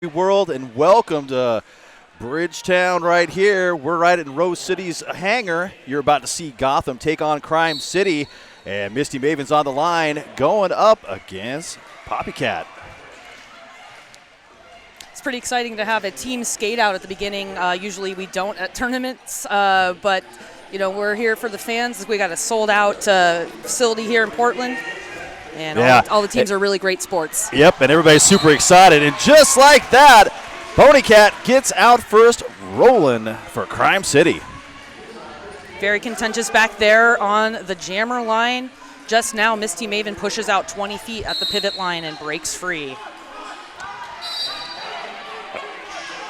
World, and welcome to Bridgetown right here. We're right in Rose City's hangar. You're about to see Gotham take on Crime City, and Misty Maven's on the line going up against Poppycat. It's pretty exciting to have a team skate out at the beginning. Usually we don't at tournaments, but you know, we're here for the fans. We got a sold-out facility here in Portland. And all the teams are really great sports. Yep, and everybody's super excited. And just like that, Ponycat gets out first, rolling for Crime City. Very contentious back there on the jammer line. Just now, Misty Maven pushes out 20 feet at the pivot line and breaks free.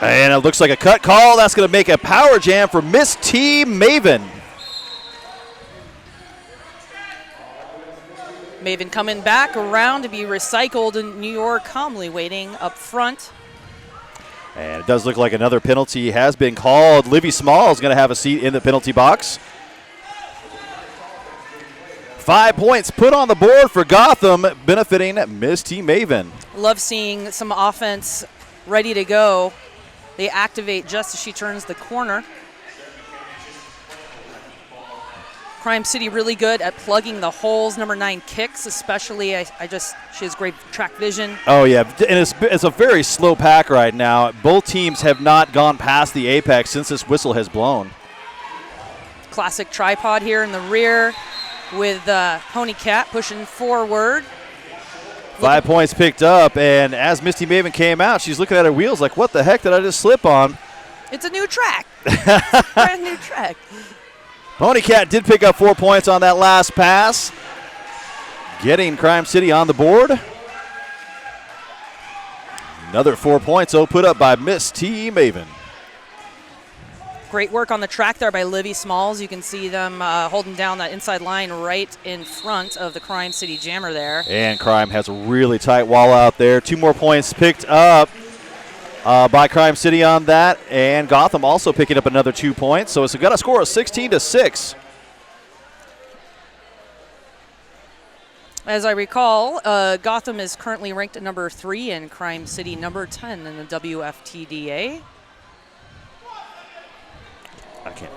And it looks like a cut call. That's going to make a power jam for Misty Maven. Maven coming back around to be recycled, in New York calmly waiting up front. And it does look like another penalty has been called. Livy Small is going to have a seat in the penalty box. 5 points put on the board for Gotham, benefiting Misty Maven. Love seeing some offense ready to go. They activate just as she turns the corner. Crime City really good at plugging the holes. Number 9 kicks, especially. She has great track vision. Oh yeah, and it's a very slow pack right now. Both teams have not gone past the apex since this whistle has blown. Classic tripod here in the rear with Ponycat pushing forward. 5 points picked up, and as Misty Maven came out, she's looking at her wheels like, what the heck did I just slip on? It's a new track. It's a brand new track. Ponycat did pick up 4 points on that last pass, getting Crime City on the board. Another 4 points put up by Misty Maven. Great work on the track there by Livy Smalls. You can see them holding down that inside line right in front of the Crime City jammer there. And Crime has a really tight wall out there. 2 more points picked up by Crime City on that, and Gotham also picking up another 2 points. So it's got a score of 16-6. As I recall, Gotham is currently ranked at number 3 and Crime City number 10 in the WFTDA. I can't.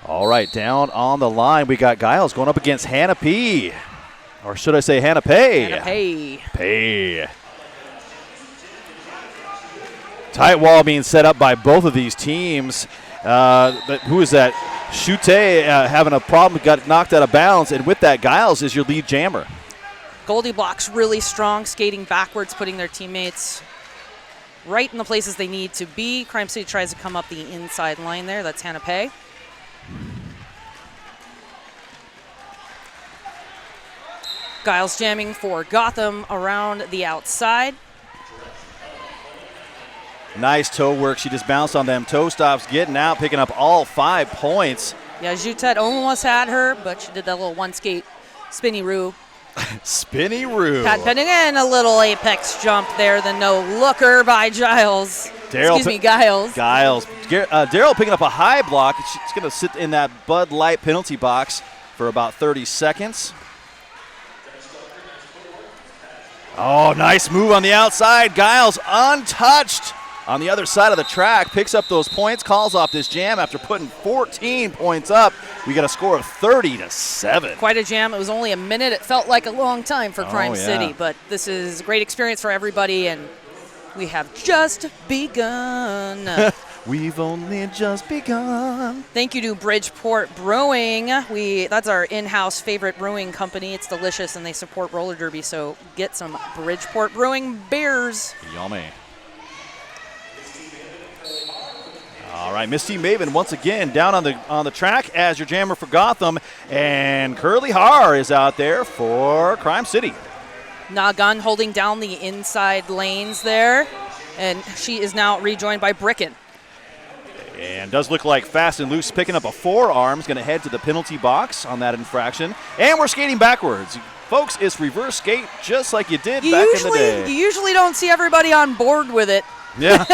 All right, down on the line, we got Giles going up against Hannah P. Or should I say Hannah Pay? Hannah Pay. Pay. Tight wall being set up by both of these teams. Who is that? Chute having a problem, got knocked out of bounds, and with that, Giles is your lead jammer. Goldie Block's really strong, skating backwards, putting their teammates right in the places they need to be. Crime City tries to come up the inside line there. That's Hannah Pay. Giles jamming for Gotham around the outside. Nice toe work. She just bounced on them toe stops, getting out, picking up all 5 points. Yeah, Jutet almost had her, but she did that little one skate spinny roo. Spinny roo. Pat Penning in a little apex jump there. The no-looker by Giles. Giles. Daryl picking up a high block. She's going to sit in that Bud Light penalty box for about 30 seconds. Oh, nice move on the outside. Giles untouched on the other side of the track. Picks up those points, calls off this jam after putting 14 points up. We got a score of 30-7. Quite a jam. It was only a minute. It felt like a long time for Crime City, but this is a great experience for everybody, and we have just begun. We've only just begun. Thank you to Bridgeport Brewing. That's our in-house favorite brewing company. It's delicious, and they support roller derby, so get some Bridgeport Brewing beers. Yummy. All right, Misty Maven once again down on the track as your jammer for Gotham, and Curly Har is out there for Crime City. Nagan holding down the inside lanes there, and she is now rejoined by Bricken. And does look like Fast and Loose picking up a forearm. Is going to head to the penalty box on that infraction. And we're skating backwards. Folks, it's reverse skate just like you did back in the day. You usually don't see everybody on board with it. Yeah.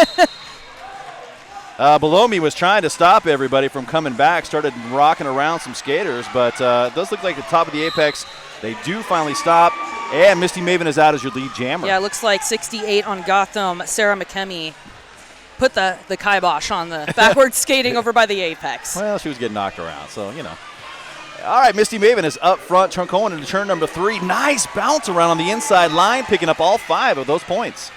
Below me was trying to stop everybody from coming back, started rocking around some skaters, but it does look like at the top of the apex, they do finally stop. And Misty Maven is out as your lead jammer. Yeah, it looks like 68 on Gotham. Sarah McKemie put the kibosh on the backward skating over by the apex. Well, she was getting knocked around, so, you know. All right, Misty Maven is up front, going into turn number 3. Nice bounce around on the inside line, picking up all 5 of those points.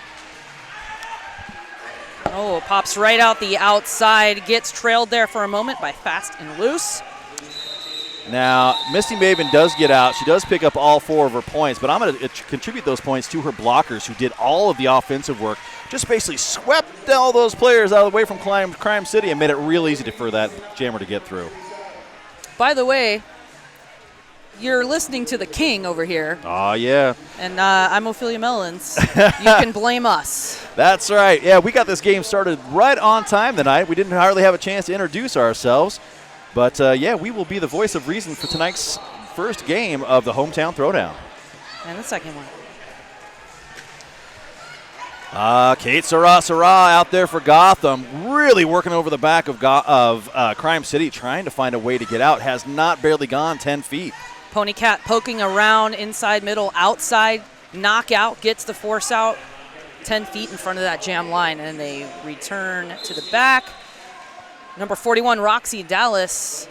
Oh, pops right out the outside, gets trailed there for a moment by Fast and Loose. Now, Misty Maven does get out. She does pick up all 4 of her points, but I'm going to contribute those points to her blockers who did all of the offensive work. Just basically swept all those players out of the way from Crime City and made it real easy for that jammer to get through. By the way, you're listening to the king over here. Oh, yeah. And I'm Ophelia Mellons. You can blame us. That's right. Yeah, we got this game started right on time tonight. We didn't hardly have a chance to introduce ourselves. But, yeah, we will be the voice of reason for tonight's first game of the Hometown Throwdown. And the second one. Kate Sarah out there for Gotham, really working over the back of Crime City, trying to find a way to get out. Has not barely gone 10 feet. Ponycat poking around inside, middle, outside, knockout, gets the force out 10 feet in front of that jam line, and they return to the back. Number 41, Roxy Dallas,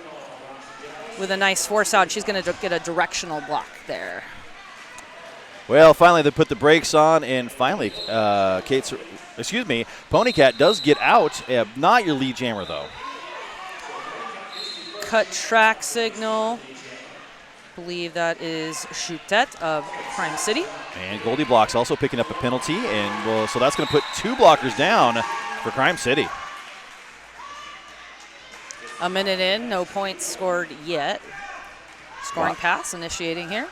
with a nice force out. She's going to get a directional block there. Well, finally they put the brakes on, and finally Ponycat does get out. Not your lead jammer, though. Cut track signal. Believe that is Choutette of Crime City. And Goldie Blocks also picking up a penalty, and so that's going to put 2 blockers down for Crime City. A minute in, no points scored yet. Scoring pass initiating here.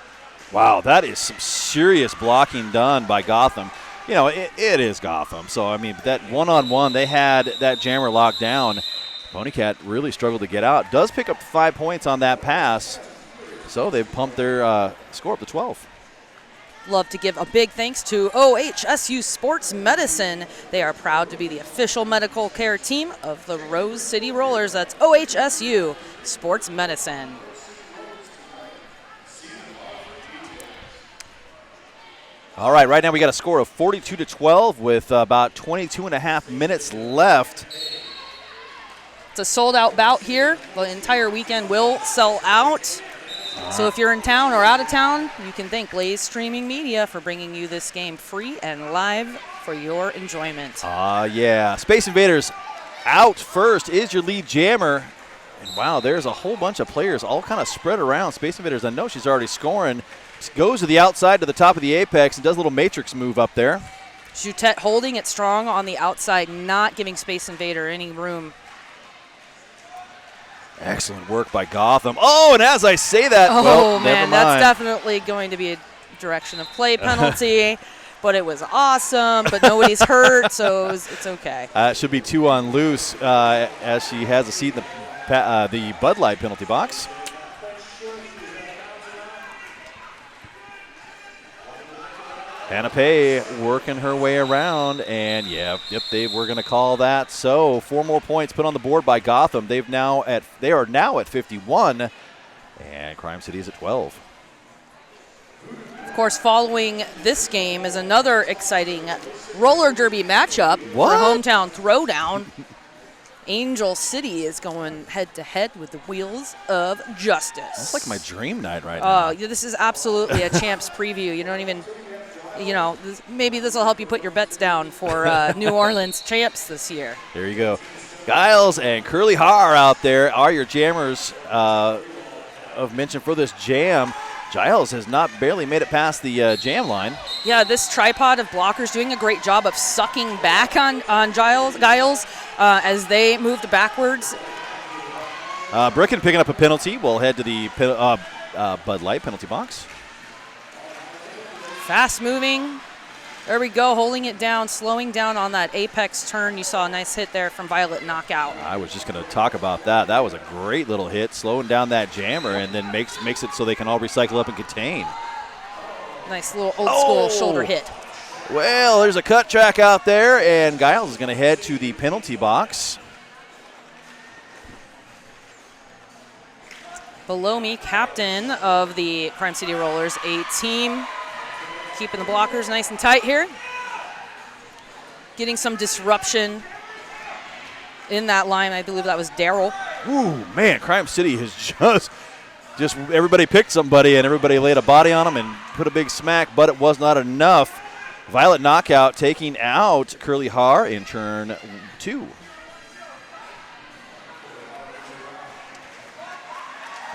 Wow, that is some serious blocking done by Gotham. You know, it is Gotham. So, I mean, that one-on-one, they had that jammer locked down. Ponycat really struggled to get out. Does pick up 5 points on that pass. So they've pumped their score up to 12. Love to give a big thanks to OHSU Sports Medicine. They are proud to be the official medical care team of the Rose City Rollers. That's OHSU Sports Medicine. All right, right now we got a score of 42-12 with about 22.5 minutes left. It's a sold-out bout here. The entire weekend will sell out. So if you're in town or out of town, you can thank Blaze Streaming Media for bringing you this game free and live for your enjoyment. Yeah. Space Invaders out first is your lead jammer. And wow, there's a whole bunch of players all kind of spread around. Space Invaders, I know she's already scoring. Goes to the outside to the top of the apex and does a little matrix move up there. Choutette holding it strong on the outside, not giving Space Invader any room. Excellent work by Gotham. Oh, and as I say that, man, that's definitely going to be a direction of play penalty. But it was awesome, but nobody's hurt, so it's okay. It should be 2 on Loose as she has a seat in the Bud Light penalty box. Hannah Pay working her way around, and we're going to call that. So 4 more points put on the board by Gotham. They are now at 51, and Crime City is at 12. Of course, following this game is another exciting roller derby matchup for Hometown Throwdown. Angel City is going head-to-head with the Wheels of Justice. That's like my dream night right now. Oh, this is absolutely a champs preview. You don't even... maybe this will help you put your bets down for New Orleans champs this year. There you go. Giles and Curly Har out there are your jammers of mention for this jam. Giles has not barely made it past the jam line. Yeah, this tripod of blockers doing a great job of sucking back on Giles as they moved backwards. Bricken picking up a penalty. We'll head to the Bud Light penalty box. Fast moving. There we go, holding it down, slowing down on that apex turn. You saw a nice hit there from Violet Knockout. I was just going to talk about that. That was a great little hit, slowing down that jammer, and then makes it so they can all recycle up and contain. Nice little old school shoulder hit. Well, there's a cut track out there, and Giles is going to head to the penalty box. Below me, captain of the Crime City Rollers, a team keeping the blockers nice and tight here. Getting some disruption in that line. I believe that was Daryl. Ooh, man, Crime City has just everybody picked somebody and everybody laid a body on them and put a big smack, but it was not enough. Violet Knockout taking out Curly Har in turn 2.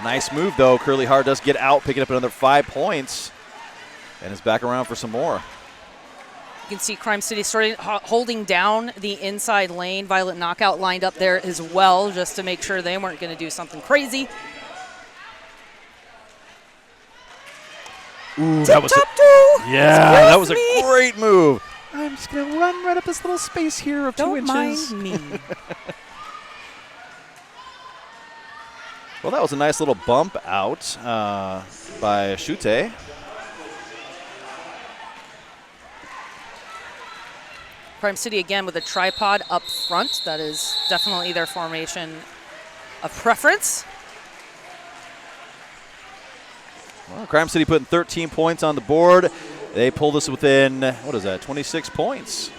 Nice move, though. Curly Har does get out, picking up another 5 points, and is back around for some more. You can see Crime City starting holding down the inside lane. Violet Knockout lined up there as well, just to make sure they weren't going to do something crazy. Ooh, that was that was a great move. I'm just going to run right up this little space here of 2 inches. Don't mind me. Well, that was a nice little bump out by Shute. Crime City again with a tripod up front. That is definitely their formation of preference. Well, Crime City putting 13 points on the board. They pulled us within, 26 points.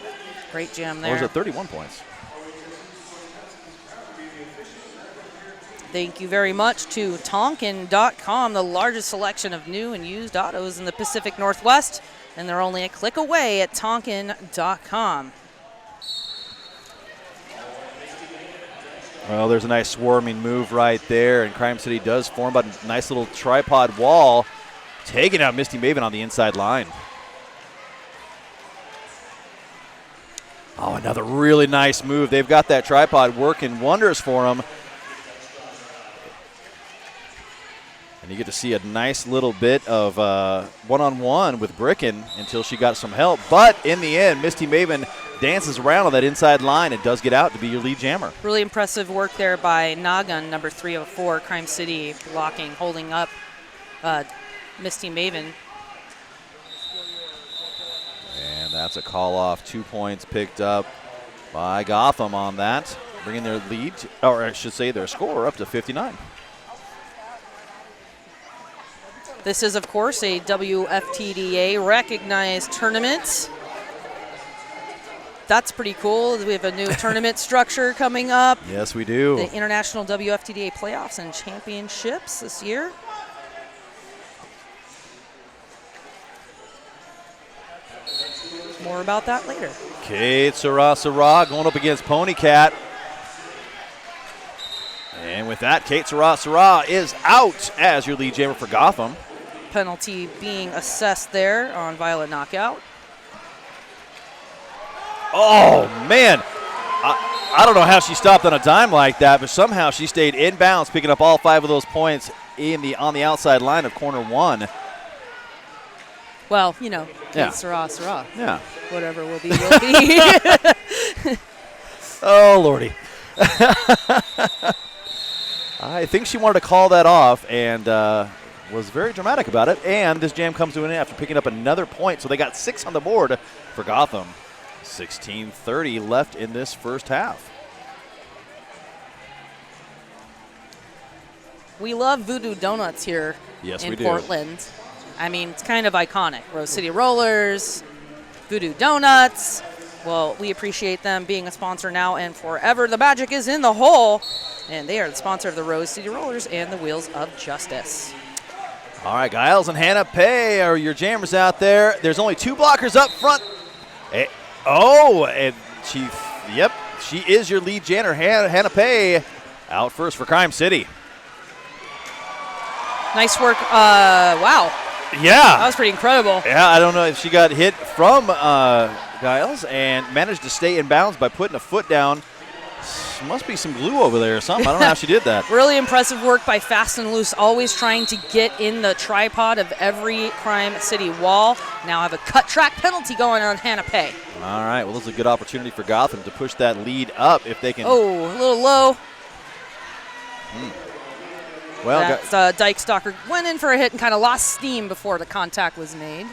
Great jam there. Or was it 31 points? Thank you very much to Tonkin.com, the largest selection of new and used autos in the Pacific Northwest. And they're only a click away at Tonkin.com. Well, there's a nice swarming move right there, and Crime City does form about a nice little tripod wall, taking out Misty Maven on the inside line. Oh, another really nice move. They've got that tripod working wonders for them. And you get to see a nice little bit of one-on-one with Bricken until she got some help. But in the end, Misty Maven dances around on that inside line and does get out to be your lead jammer. Really impressive work there by Nagan, number 304, Crime City, blocking, holding up Misty Maven. And that's a call off. 2 points picked up by Gotham on that, bringing their lead, or I should say their score, up to 59. This is, of course, a WFTDA recognized tournament. That's pretty cool. We have a new tournament structure coming up. Yes, we do. The International WFTDA Playoffs and Championships this year. More about that later. Kate Sarah going up against Pony Cat. And with that, Kate Sarah is out as your lead jammer for Gotham. Penalty being assessed there on Violet Knockout. Oh, man. I don't know how she stopped on a dime like that, but somehow she stayed inbounds, picking up all 5 of those points on the outside line of corner 1. Well, you know, yeah. Sarah. Yeah. Whatever will be, will be. Oh, Lordy. I think she wanted to call that off and was very dramatic about it. And this jam comes to an end after picking up another point. So they got 6 on the board for Gotham. 16:30 left in this first half. We love Voodoo Donuts here in Portland. I mean, it's kind of iconic. Rose City Rollers, Voodoo Donuts. Well, we appreciate them being a sponsor now and forever. The magic is in the hole, and they are the sponsor of the Rose City Rollers and the Wheels of Justice. All right, Giles and Hannah Pay are your jammers out there. There's only 2 blockers up front. And she is your lead jammer, Hannah Pay, out first for Crime City. Nice work. Wow. Yeah. That was pretty incredible. Yeah, I don't know if she got hit from Giles and managed to stay in bounds by putting a foot down. Must be some glue over there or something. I don't know how she did that. Really impressive work by Fast and Loose, always trying to get in the tripod of every Crime City wall. Now have a cut track penalty going on Hannah Pay. All right, well, this is a good opportunity for Gotham to push that lead up if they can. Oh, a little low. Well, that's Dyke Stalker went in for a hit and kind of lost steam before the contact was made.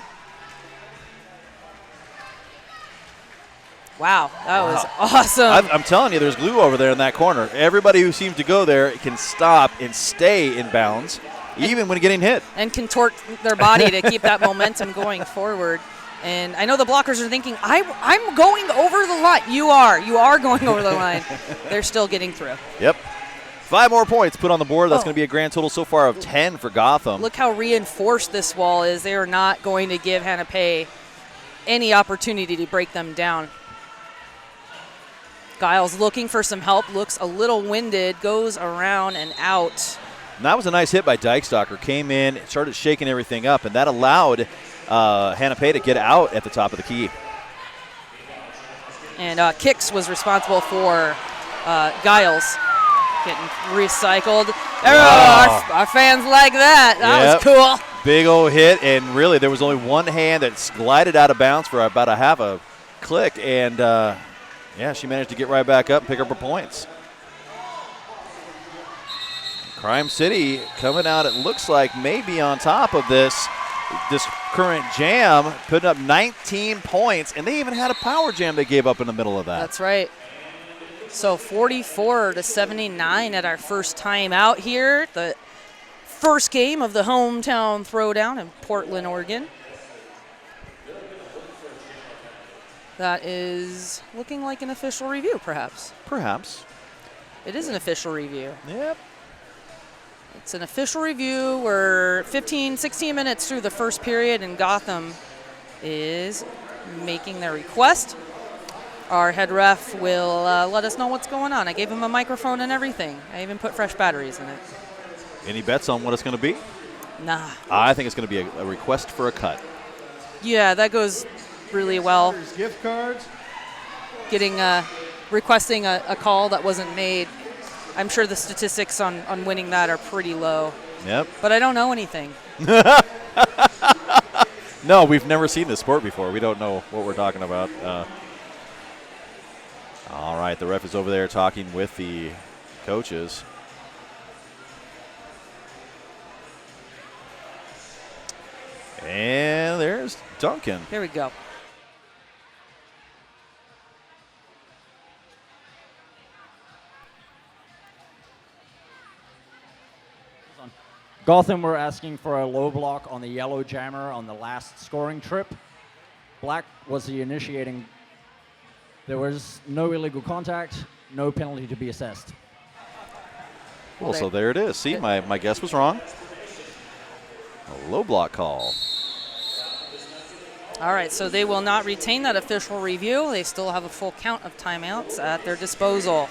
Wow, that was awesome. I'm telling you, there's glue over there in that corner. Everybody who seems to go there can stop and stay in bounds. even when getting hit. And contort their body to keep that momentum going forward. And I know the blockers are thinking, I'm going over the line. You are going over the line. They're still getting through. Yep. 5 more points put on the board. That's going to be a grand total so far of 10 for Gotham. Look how reinforced this wall is. They are not going to give Hannah Pay any opportunity to break them down. Giles looking for some help, looks a little winded, goes around and out. And that was a nice hit by Dykstalker. Came in, started shaking everything up, and that allowed Hannah Pay to get out at the top of the key. And Kicks was responsible for Giles getting recycled. Our fans like that. That was cool. Big old hit, and really there was only one hand that glided out of bounds for about a half a click, and yeah, she managed to get right back up and pick up her points. Crime City coming out, it looks like maybe on top of this current jam, putting up 19 points, and they even had a power jam they gave up in the middle of that. That's right. So 44-79 at our first time out here. The first game of the hometown throwdown in Portland, Oregon. That is looking like an official review, perhaps. Perhaps. It is an official review. Yep. It's an official review. We're 16 minutes through the first period, and Gotham is making their request. Our head ref will let us know what's going on. I gave him a microphone and everything. I even put fresh batteries in it. Any bets on what it's going to be? Nah. I think it's going to be a request for a cut. Yeah, that goes really well. Gift cards. Getting requesting a call that wasn't made. I'm sure the statistics on winning that are pretty low. Yep. But I don't know anything. No, we've never seen this sport before. We don't know what we're talking about. All right, the ref is over there talking with the coaches. And there's Duncan. Here we go. Gotham were asking for a low block on the yellow jammer on the last scoring trip. Black was the initiating. There was no illegal contact, no penalty to be assessed. Well, so there it is. See, my guess was wrong. A low block call. All right, so they will not retain that official review. They still have a full count of timeouts at their disposal.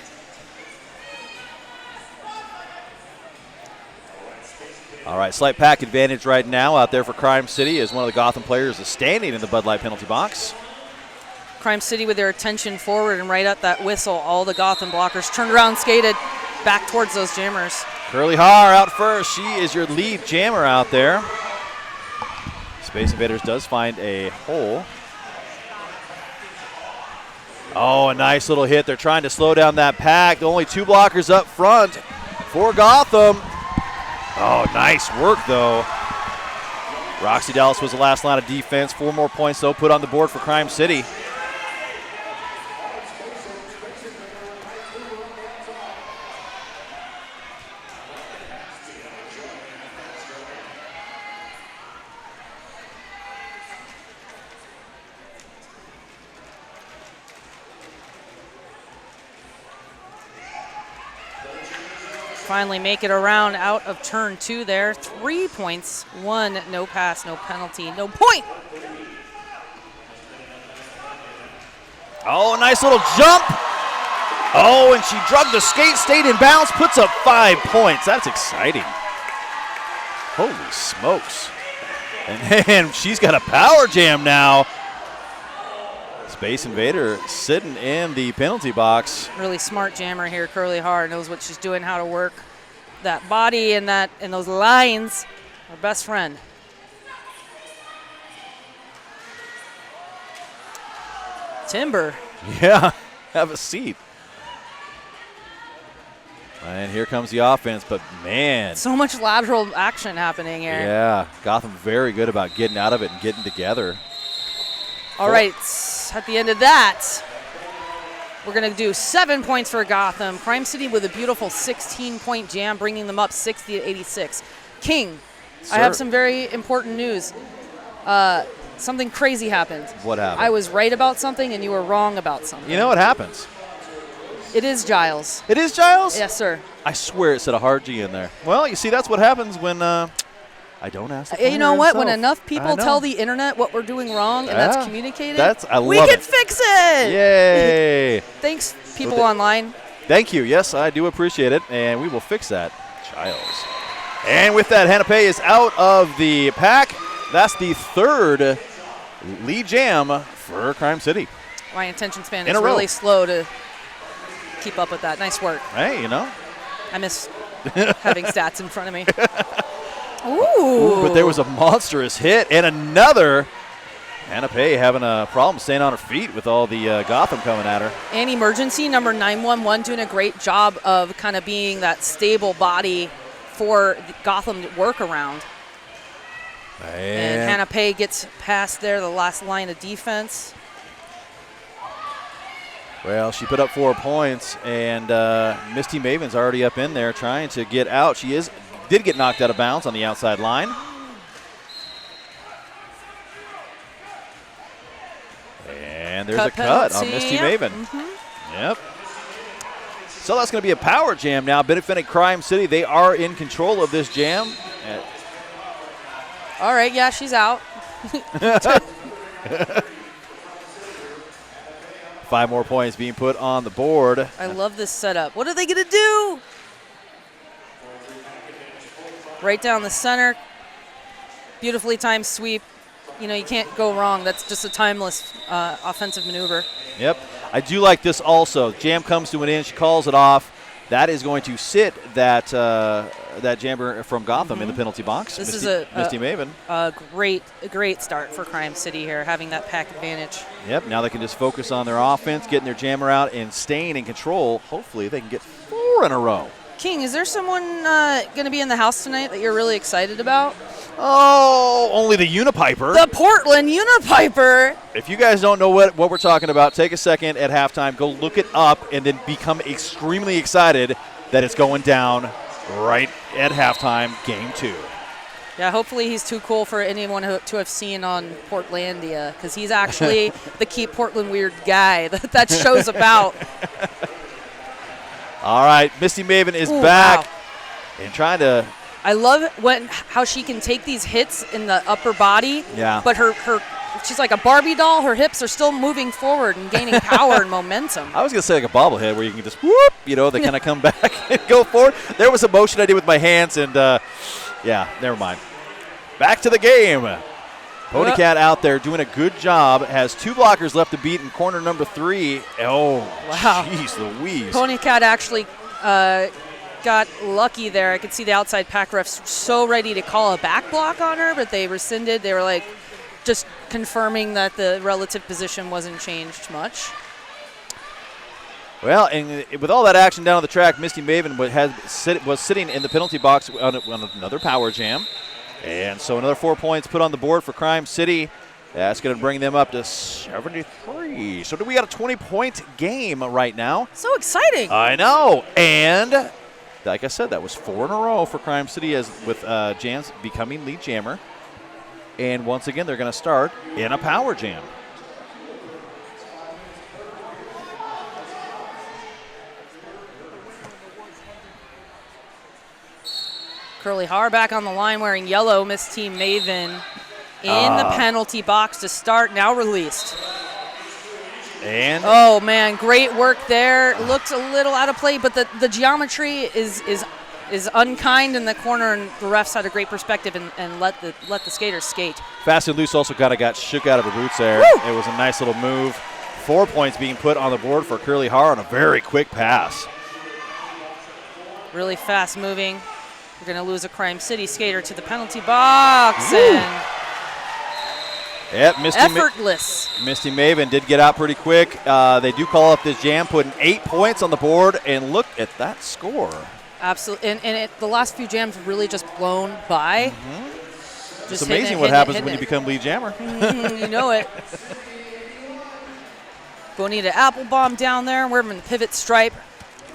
All right, slight pack advantage right now out there for Crime City as one of the Gotham players is standing in the Bud Light penalty box. Crime City with their attention forward and right at that whistle. All the Gotham blockers turned around, skated back towards those jammers. Curly Har out first. She is your lead jammer out there. Space Invaders does find a hole. Oh, a nice little hit. They're trying to slow down that pack. Only 2 blockers up front for Gotham. Oh, nice work, though. Roxy Dallas was the last line of defense. 4 more points, though, put on the board for Crime City. Finally make it around out of turn 2 there. 3 points, 1 no pass, no penalty, no point. Oh, nice little jump. Oh, and she drugged the skate, stayed in bounds, puts up 5 points. That's exciting. Holy smokes. And she's got a power jam now. Space Invader sitting in the penalty box. Really smart jammer here. Curly Har knows what she's doing, how to work that body and those lines. Her best friend. Timber. Yeah, have a seat. And here comes the offense, but man. So much lateral action happening here. Yeah, Gotham very good about getting out of it and getting together. All right, at the end of that, we're going to do 7 points for Gotham. Crime City with a beautiful 16-point jam, bringing them up 60-86. King, Sir. I have some very important news. Something crazy happened. What happened? I was right about something and you were wrong about something. You know what happens? It is Giles. It is Giles? Yes, sir. I swear it said a hard G in there. Well, you see, that's what happens when I don't ask the player You know what? himself. When enough I people know. tell the internet what we're doing wrong and Yeah. that's communicated, I we love can it. fix it. Yay. Thanks, people Well, online. Thank you. Yes, I do appreciate it, and we will fix that. Giles. And with that, Hanape is out of the pack. That's the third lead jam for Crime City. My attention span In is a row. really slow to keep up with that. Nice work. Hey, you know. I miss having stats in front of me. Ooh. But there was a monstrous hit and another. Hanape having a problem staying on her feet with all the Gotham coming at her. And emergency number 911 doing a great job of kind of being that stable body for Gotham to work around. And Hanape gets past there, the last line of defense. Well, she put up 4 points, and Misty Maven's already up in there trying to get out. She did get knocked out of bounds on the outside line. And there's a cut on Misty Maven. Yep. So that's going to be a power jam now. Benefiting Crime City. They are in control of this jam. All right, yeah, she's out. 5 more points being put on the board. I love this setup. What are they going to do? Right down the center. Beautifully timed sweep. You know, you can't go wrong. That's just a timeless offensive maneuver. Yep. I do like this also. Jam comes to an end. She calls it off. That is going to sit that jammer from Gotham in the penalty box. This Misty, is Misty Maven. a great start for Crime City here, having that pack advantage. Yep. Now they can just focus on their offense, getting their jammer out, and staying in control. Hopefully they can get 4 in a row. King, is there someone going to be in the house tonight that you're really excited about? Oh, only the Unipiper. The Portland Unipiper. If you guys don't know what we're talking about, take a second at halftime, go look it up, and then become extremely excited that it's going down right at halftime, game 2. Yeah, hopefully he's too cool for anyone to have seen on Portlandia, because he's actually the Keep Portland Weird guy that show's about. All right, Misty Maven is Ooh, back wow. and trying to. I love how she can take these hits in the upper body. Yeah. But she's like a Barbie doll. Her hips are still moving forward and gaining power and momentum. I was going to say like a bobblehead where you can just whoop, they kind of come back and go forward. There was a motion I did with my hands, and yeah, never mind. Back to the game. Ponycat out there doing a good job. Has 2 blockers left to beat in corner number 3. Oh, wow. Jeez Louise. Ponycat actually got lucky there. I could see the outside pack refs so ready to call a back block on her, but they rescinded. They were like just confirming that the relative position wasn't changed much. Well, and with all that action down on the track, Misty Maven was sitting in the penalty box on another power jam. And so another 4 points put on the board for Crime City. That's going to bring them up to 73. So we got a 20-point game right now. So exciting. I know. And like I said, that was 4 in a row for Crime City with Jams becoming lead jammer. And once again, they're going to start in a power jam. Curly Har back on the line wearing yellow. Miss Team Maven in the penalty box to start, now released. And oh man, great work there. Looked a little out of play, but the geometry is unkind in the corner, and the refs had a great perspective and let the skaters skate. Fast and Loose also got shook out of her boots there. Woo! It was a nice little move. 4 points being put on the board for Curly Har on a very quick pass. Really fast moving. We're going to lose a Crime City skater to the penalty box. Woo! And yep, effortless. Misty Maven did get out pretty quick. They do call up this jam, putting 8 points on the board, and look at that score. Absolutely, and the last few jams really just blown by. Mm-hmm. It's amazing what happens when you become lead jammer. You know it. Bonita Applebomb down there. We're in the pivot stripe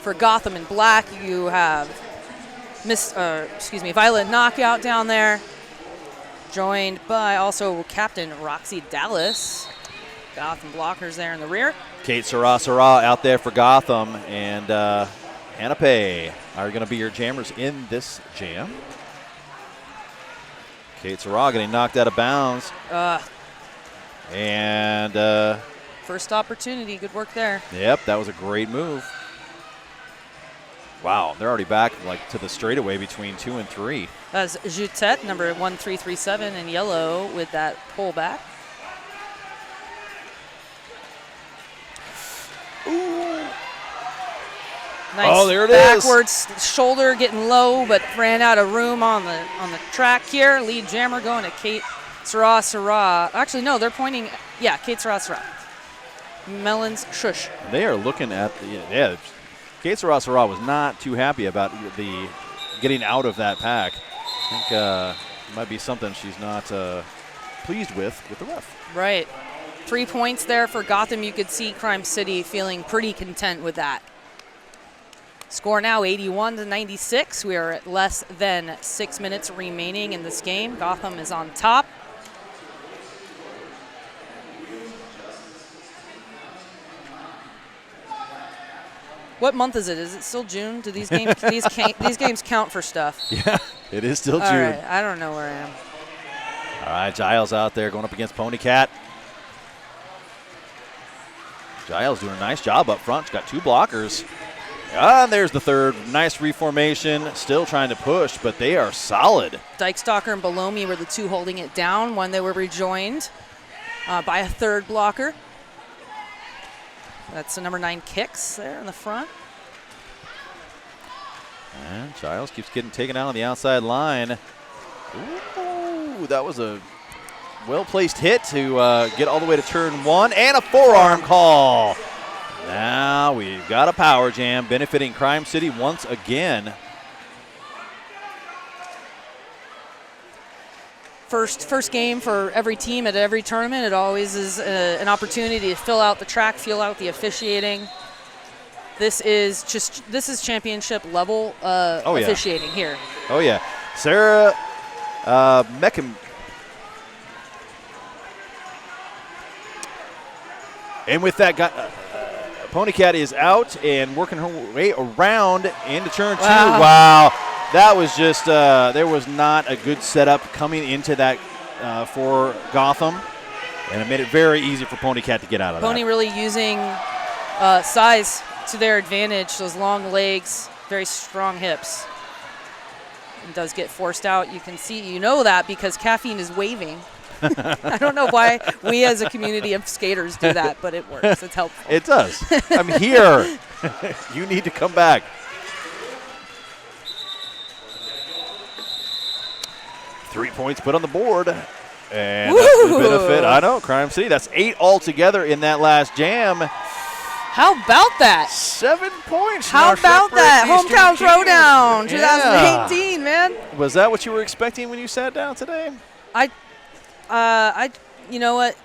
for Gotham in black. You have Violent knockout down there. Joined by also Captain Roxy Dallas. Gotham blockers there in the rear. Kate Sarah out there for Gotham, and Hannah Pay are going to be your jammers in this jam. Kate Sarah getting knocked out of bounds. And first opportunity, good work there. Yep, that was a great move. Wow, they're already back like to the straightaway between 2 and 3. That's Jutette, number 1337 in yellow with that pullback. Ooh. Nice. Oh, there it backwards shoulder getting low, but ran out of room on the track here. Lead jammer going to Kate Sarah. Actually, no, they're pointing. Yeah, Kate Sarah. Melons shush. They are looking at the Kate Sarah was not too happy about the getting out of that pack. I think it might be something she's not pleased with the ref. Right. 3 points there for Gotham. You could see Crime City feeling pretty content with that. Score now 81-96. We are at less than 6 minutes remaining in this game. Gotham is on top. What month is it? Is it still June? Do these games these games count for stuff? Yeah, it is still June. All right, I don't know where I am. All right, Giles out there going up against Pony Cat. Giles doing a nice job up front. She's got 2 blockers. And there's the third. Nice reformation. Still trying to push, but they are solid. Dykestalker and Belomi were the 2 holding it down when they were rejoined by a third blocker. That's the number 9 Kicks there in the front. And Giles keeps getting taken out on the outside line. Ooh, that was a well-placed hit to get all the way to turn 1, and a forearm call. Now we've got a power jam benefiting Crime City once again. First game for every team at every tournament. It always is an opportunity to fill out the track, feel out the officiating. This is championship level officiating here. Oh yeah, Sarah Meckham. And with that, Pony Cat is out and working her way around into turn 2. Wow. That was just, there was not a good setup coming into that for Gotham, and it made it very easy for Pony Cat to get out of that. Pony really using size to their advantage, those long legs, very strong hips. And does get forced out. You can see, you know that because Caffeine is waving. I don't know why we as a community of skaters do that, but it works. It's helpful. It does. I'm here. You need to come back. 3 points put on the board. And that's the benefit. I know, Crime City. That's 8 altogether in that last jam. How about that? 7 points. How about that? Hometown Throwdown 2018, man. Was that what you were expecting when you sat down today? You know what?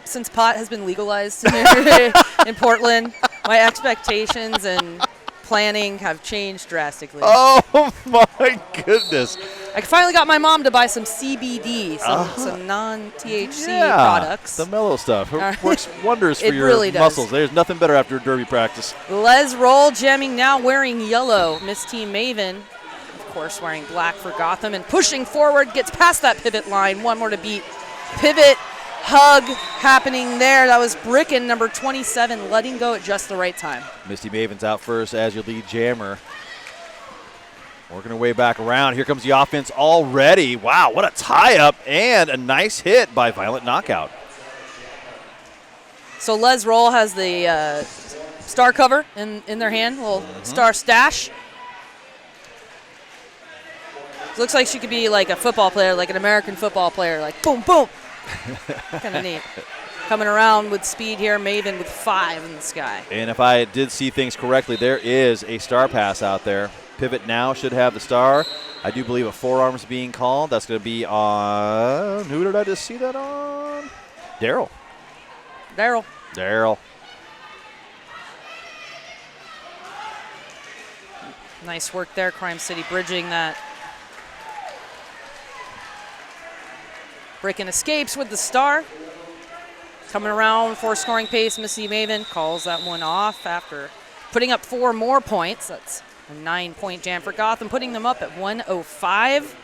Since pot has been legalized here in Portland, my expectations and planning have changed drastically. Oh my goodness! I finally got my mom to buy some CBD, some non-THC products. The mellow stuff. It works wonders for your really muscles. There's nothing better after a derby practice. Les Roll jamming now wearing yellow. Miss Team Maven, of course, wearing black for Gotham and pushing forward, gets past that pivot line. One more to beat. Pivot hug happening there. That was Bricken, number 27, letting go at just the right time. Misty Maven's out first as your lead jammer. Working her way back around. Here comes the offense already. Wow, what a tie-up and a nice hit by Violent Knockout. So Les Roll has the star cover in their hand, little star stash. Looks like she could be like a football player, like an American football player, like boom, boom. Kind of neat. Coming around with speed here, Maven with 5 in the sky. And if I did see things correctly, there is a star pass out there. Pivot now should have the star. I do believe a forearm's being called. That's going to be on, who did I just see that on? Daryl. Nice work there, Crime City bridging that. Breaking escapes with the star. Coming around for scoring pace, Misty Maven calls that one off after putting up 4 more points. That's a 9-point jam for Gotham, putting them up at 105.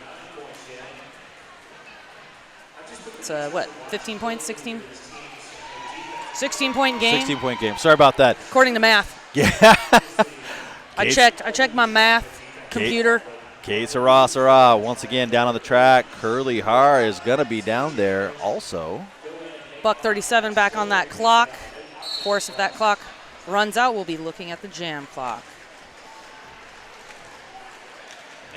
It's what, 15 points, 16? 16-point game. 16-point game. Sorry about that. According to math. Yeah. I checked my math computer. Kate Sarah once again down on the track. Curly Har is going to be down there also. Buck 37 back on that clock. Of course, if that clock runs out, we'll be looking at the jam clock.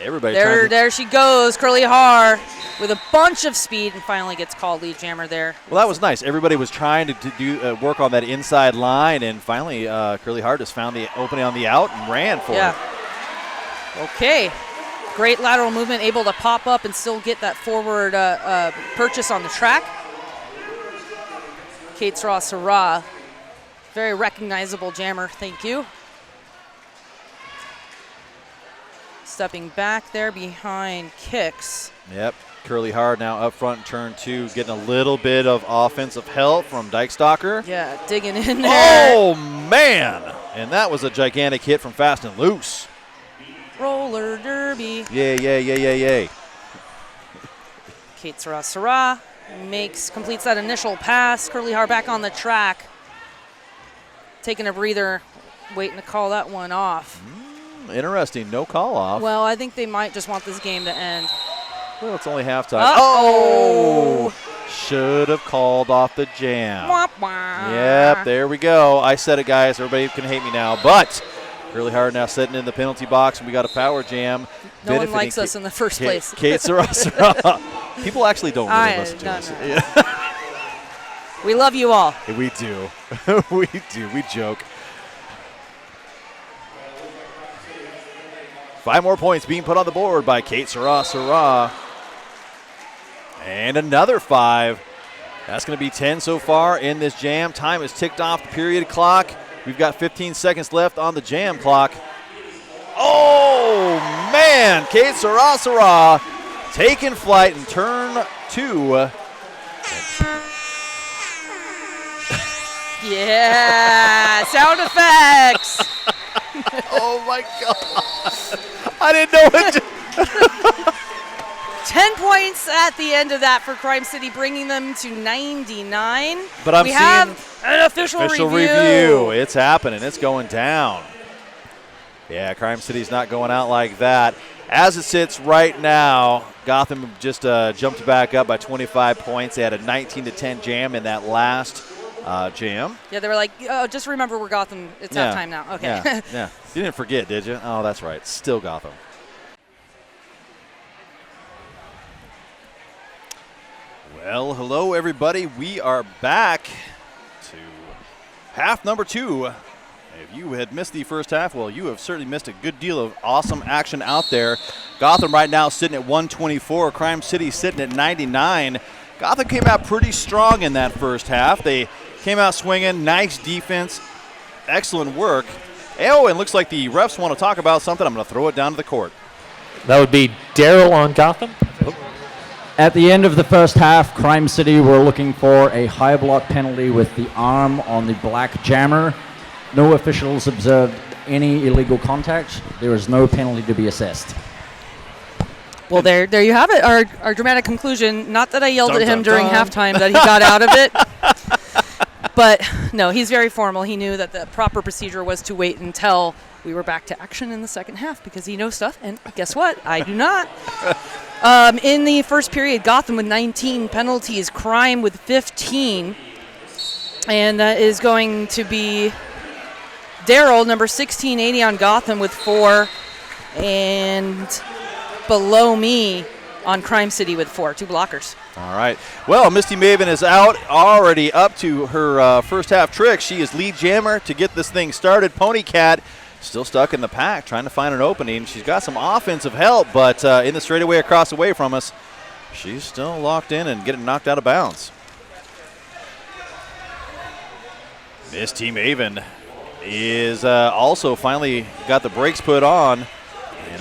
Everybody there she goes, Curly Har with a bunch of speed and finally gets called lead jammer there. Well, that was nice. Everybody was trying to do work on that inside line, and finally Curly Har just found the opening on the out and ran for it. Okay. Great lateral movement, able to pop up and still get that forward purchase on the track. Kate Sarah, very recognizable jammer, thank you. Stepping back there behind Kicks. Yep, Curly Har now up front in turn 2, getting a little bit of offensive help from Dykestalker. Yeah, digging in there. Oh, man! And that was a gigantic hit from Fast and Loose. Roller derby. Yay. Kate Sarah completes that initial pass. Curly Har back on the track. Taking a breather, waiting to call that one off. Interesting, no call off. Well, I think they might just want this game to end. Well, it's only halftime. Oh! Should have called off the jam. Wah, wah. Yep, there we go. I said it, guys. Everybody can hate me now. But Curly Har now sitting in the penalty box, and we got a power jam. No one likes us in the first place. Kate Sarah. People actually don't really listen to us. No. We love you all. We do. We do. We joke. 5 more points being put on the board by Kate Sarah. And another 5. That's going to be 10 so far in this jam. Time has ticked off the period clock. We've got 15 seconds left on the jam clock. Oh, man. Kate Sarah taking flight in turn 2. Yeah, sound effects. Oh, my God. I didn't know it. 10 points at the end of that for Crime City, bringing them to 99. But we have an official review. It's happening. It's going down. Yeah, Crime City's not going out like that. As it sits right now, Gotham just jumped back up by 25 points. They had a 19-10 jam in that last jam. Yeah, they were like, oh, just remember we're Gotham. It's halftime now. Okay. Yeah. You didn't forget, did you? Oh, that's right. Still Gotham. Well, hello, everybody. We are back to half number 2. If you had missed the first half, well, you have certainly missed a good deal of awesome action out there. Gotham right now sitting at 124. Crime City sitting at 99. Gotham came out pretty strong in that first half. They came out swinging. Nice defense. Excellent work. Oh, and looks like the refs want to talk about something. I'm going to throw it down to the court. That would be Daryl on Gotham. At the end of the first half, Crime City were looking for a high block penalty with the arm on the black jammer. No officials observed any illegal contact. There was no penalty to be assessed. Well, there you have it, our dramatic conclusion. Not that I yelled at him during halftime that he got out of it. But, no, he's very formal. He knew that the proper procedure was to wait until we were back to action in the second half because he knows stuff, and guess what? I do not. In the first period, Gotham with 19 penalties, Crime with 15, and that is going to be Daryl, number 1680 on Gotham with 4, and below me on Crime City with 4, 2 blockers. All right. Well, Misty Maven is out, already up to her first half trick. She is lead jammer to get this thing started. Pony Cat still stuck in the pack, trying to find an opening. She's got some offensive help, but in the straightaway across away from us, she's still locked in and getting knocked out of bounds. Misty Maven is also finally got the brakes put on.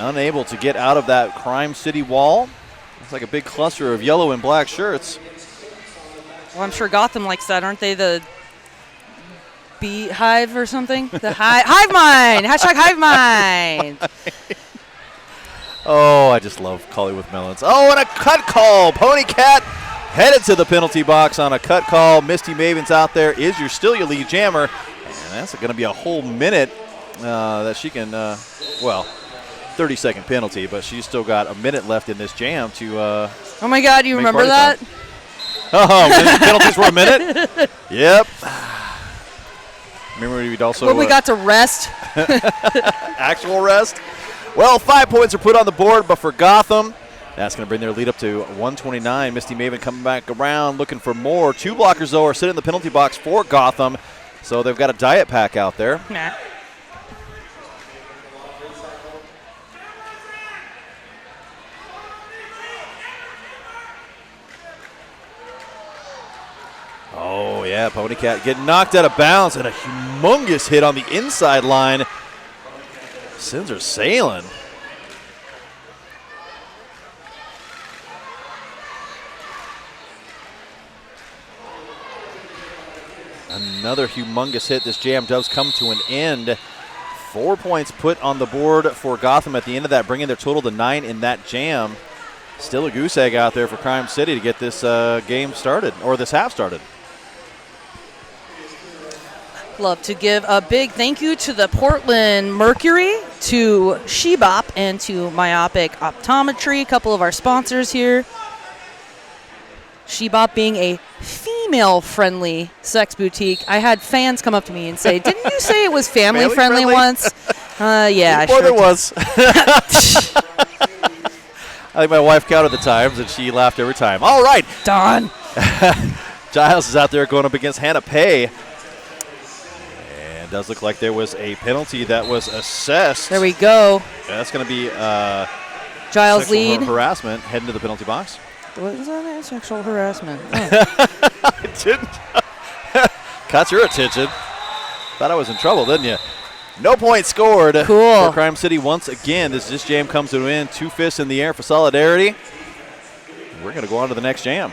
unable to get out of that Crime City wall. It's like a big cluster of yellow and black shirts. Well, I'm sure Gotham likes that, aren't they? The beehive or something? The hive mind! Hashtag hive mind! Oh, I just love Collie with Melons. Oh, and a cut call. Pony Cat headed to the penalty box on a cut call. Misty Maven's out there. Is still your lead jammer. And that's going to be a whole minute that she can, 30-second penalty, but she's still got a minute left in this jam to oh, my God, you remember that? Time. Oh, penalties were a minute? Yep. Remember we'd also... Well, we got to rest. Actual rest? Well, 5 points are put on the board, but for Gotham, that's going to bring their lead up to 129. Misty Maven coming back around, looking for more. 2 blockers, though, are sitting in the penalty box for Gotham, so they've got a diet pack out there. Nah. Oh, yeah, Pony Cat getting knocked out of bounds and a humongous hit on the inside line. Sends her sailing. Another humongous hit. This jam does come to an end. 4 points put on the board for Gotham at the end of that, bringing their total to 9 in that jam. Still a goose egg out there for Crime City to get this game started, or this half started. Love to give a big thank you to the Portland Mercury, to Shebop, and to Myopic Optometry, a couple of our sponsors here. Shebop being a female-friendly sex boutique. I had fans come up to me and say, didn't you say it was family-friendly once? Yeah, Before sure there was. I think my wife counted the times, and she laughed every time. All right. Don. Giles is out there going up against Hannah Pay. And it does look like there was a penalty that was assessed. There we go. That's going to be Giles sexual lead. harassment heading to the penalty box. What is that? Sexual harassment. Oh. It didn't. Caught your attention. Thought I was in trouble, didn't you? No point scored Cool. for Crime City once again. This jam comes to an end. 2 fists in the air for solidarity. We're going to go on to the next jam.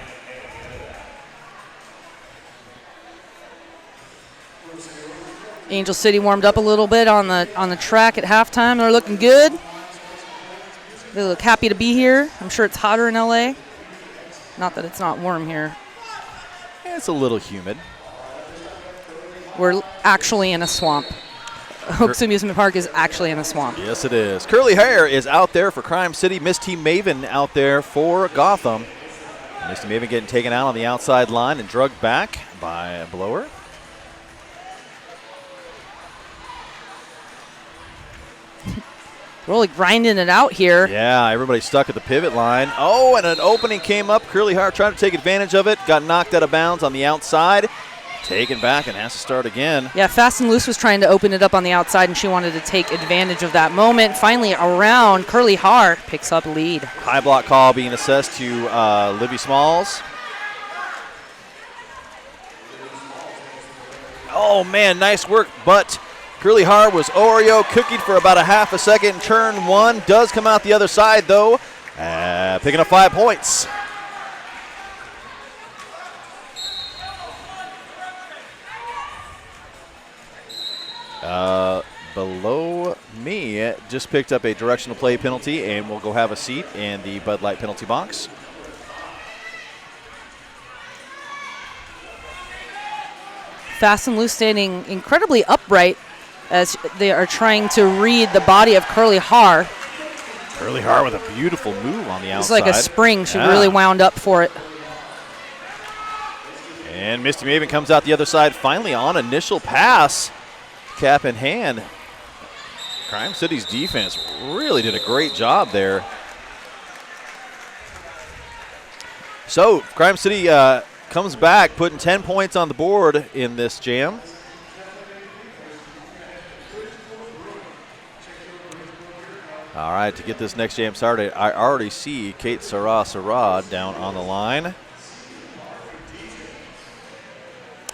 Angel City warmed up a little bit on the track at halftime. They're looking good. They look happy to be here. I'm sure it's hotter in LA. Not that it's not warm here. It's a little humid. We're actually in a swamp. Oaks Amusement Park is actually in a swamp. Yes, it is. Curly Hair is out there for Crime City. Misty Maven out there for Gotham. Misty Maven getting taken out on the outside line and drugged back by a blower. Really grinding it out here. Yeah, everybody stuck at the pivot line. Oh, and an opening came up. Curly Hair trying to take advantage of it. Got knocked out of bounds on the outside. Taken back and has to start again. Yeah, Fast and Loose was trying to open it up on the outside, and she wanted to take advantage of that moment. Finally around, Curly Har picks up lead. High block call being assessed to Libby Smalls. Oh, man, nice work, but Curly Har was Oreo cookied for about a half a second. Turn 1 does come out the other side, though, picking up 5 points. Below me just picked up a directional play penalty, and we'll go have a seat in the Bud Light penalty box. Fast and Loose standing incredibly upright as they are trying to read the body of Curly Har. Curly Har with a beautiful move on the outside. It's like a spring. She really wound up for it. And Misty Maven comes out the other side finally on initial pass. Cap in hand. Crime City's defense really did a great job there. So Crime City comes back, putting 10 points on the board in this jam. All right, to get this next jam started, I already see Kate Sarah down on the line.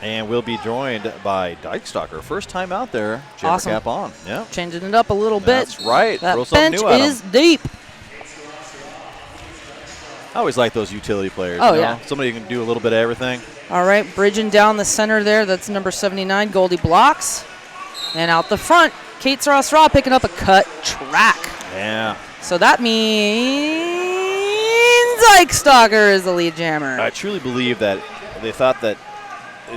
And we'll be joined by Dykestalker. First time out there, jammer Awesome. cap on. Yeah. Changing it up a little bit. That's right. That Throw something bench new at 'em. is deep. I always like those utility players. Oh, you know? yeah. Somebody who can do a little bit of everything. All right, bridging down the center there. That's number 79, Goldie Blocks. And out the front, Kate Ross-Raw picking up a cut track. Yeah. So that means Dykestalker is the lead jammer. I truly believe that they thought that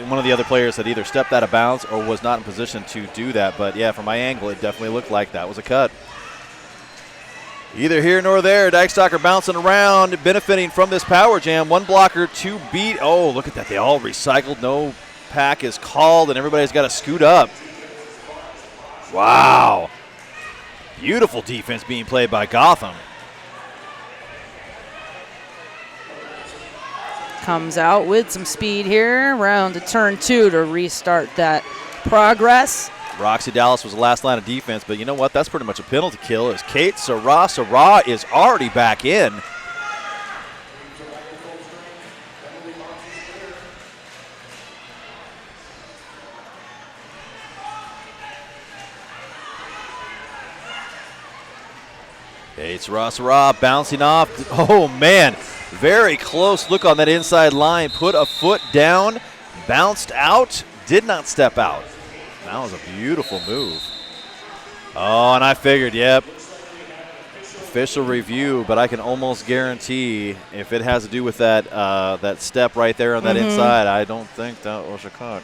one of the other players had either stepped out of bounds or was not in position to do that. But, yeah, from my angle, it definitely looked like that was a cut. Either here nor there, Dykestalker bouncing around, benefiting from this power jam. One blocker, two beat. Oh, look at that. They all recycled. No pack is called, and everybody's got to scoot up. Wow. Beautiful defense being played by Gotham. Comes out with some speed here, around to turn 2 to restart that progress. Roxy Dallas was the last line of defense, but you know what? That's pretty much a penalty kill as Kate Sarah is already back in. Kate Sarah bouncing off. Oh, man. Very close look on that inside line. Put a foot down, bounced out, did not step out. That was a beautiful move. Oh, and I figured, yep, official review, but I can almost guarantee if it has to do with that that step right there on that inside, I don't think that was a cut.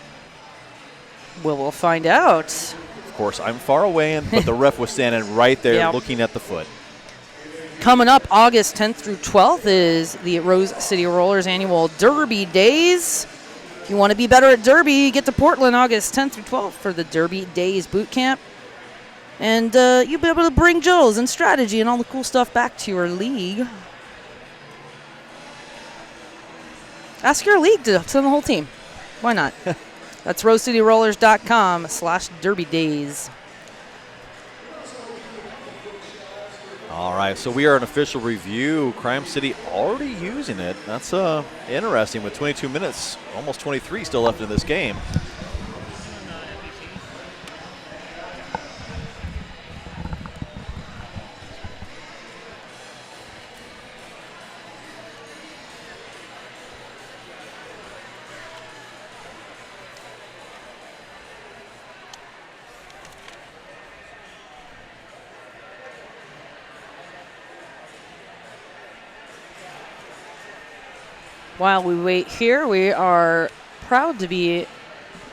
Well, we'll find out. Of course, I'm far away, but the ref was standing right there Yep. looking at the foot. Coming up August 10th through 12th is the Rose City Rollers annual Derby Days. If you want to be better at Derby, get to Portland August 10th through 12th for the Derby Days boot camp. And you'll be able to bring drills and strategy and all the cool stuff back to your league. Ask your league to send the whole team. Why not? That's rosecityrollers.com/Derby Days. All right, so we are an official review. Crime City already using it. That's interesting with 22 minutes, almost 23 still left in this game. While we wait here, we are proud to be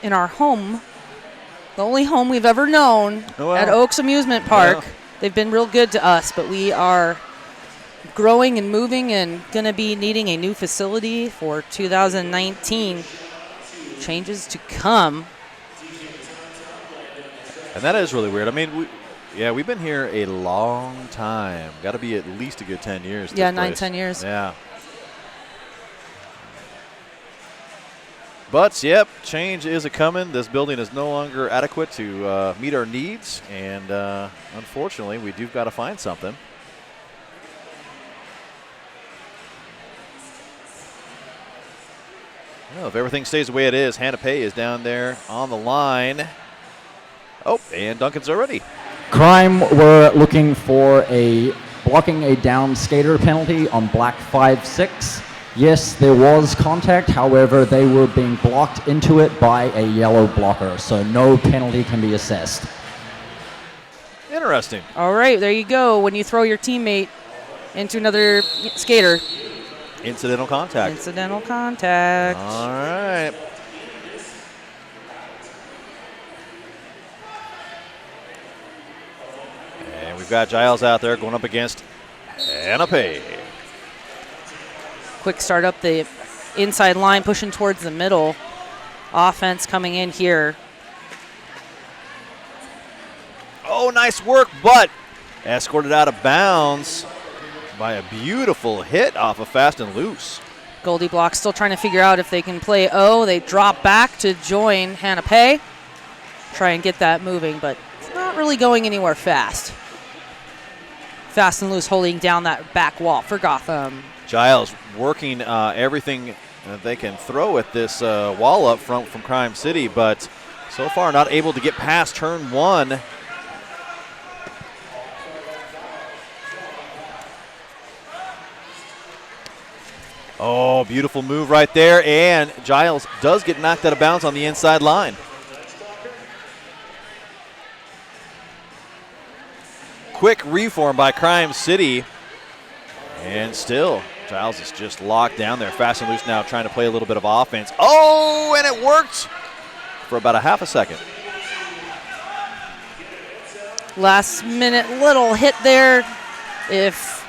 in our home, the only home we've ever known at Oaks Amusement Park. Yeah. They've been real good to us, but we are growing and moving and going to be needing a new facility for 2019. Changes to come. And that is really weird. I mean, we've been here a long time. Got to be at least a good 10 years. Yeah, this 9, place. 10 years. Yeah. But, yep, change is a-coming. This building is no longer adequate to meet our needs, and unfortunately, we do got to find something. Well, if everything stays the way it is, Hannah Pay is down there on the line. Oh, and Duncan's already. Crime were looking for a blocking a down skater penalty on black 5-6. Yes, there was contact, however, they were being blocked into it by a yellow blocker, so no penalty can be assessed. Interesting. All right, there you go. When you throw your teammate into another skater. Incidental contact. Incidental contact. All right. And we've got Giles out there going up against Hannah Pay. Quick start up the inside line, pushing towards the middle. Offense coming in here. Oh, nice work, but escorted out of bounds by a beautiful hit off of Fast and Loose. Goldie Block still trying to figure out if they can play O. They drop back to join Hannah Pay. Try and get that moving, but it's not really going anywhere fast. Fast and Loose holding down that back wall for Gotham. Giles working everything they can throw at this wall up front from Crime City, but so far not able to get past turn 1. Oh, beautiful move right there, and Giles does get knocked out of bounds on the inside line. Quick reform by Crime City, and still Giles is just locked down there, fast and loose now, trying to play a little bit of offense. Oh, and it worked for about a half a second. Last minute little hit there. If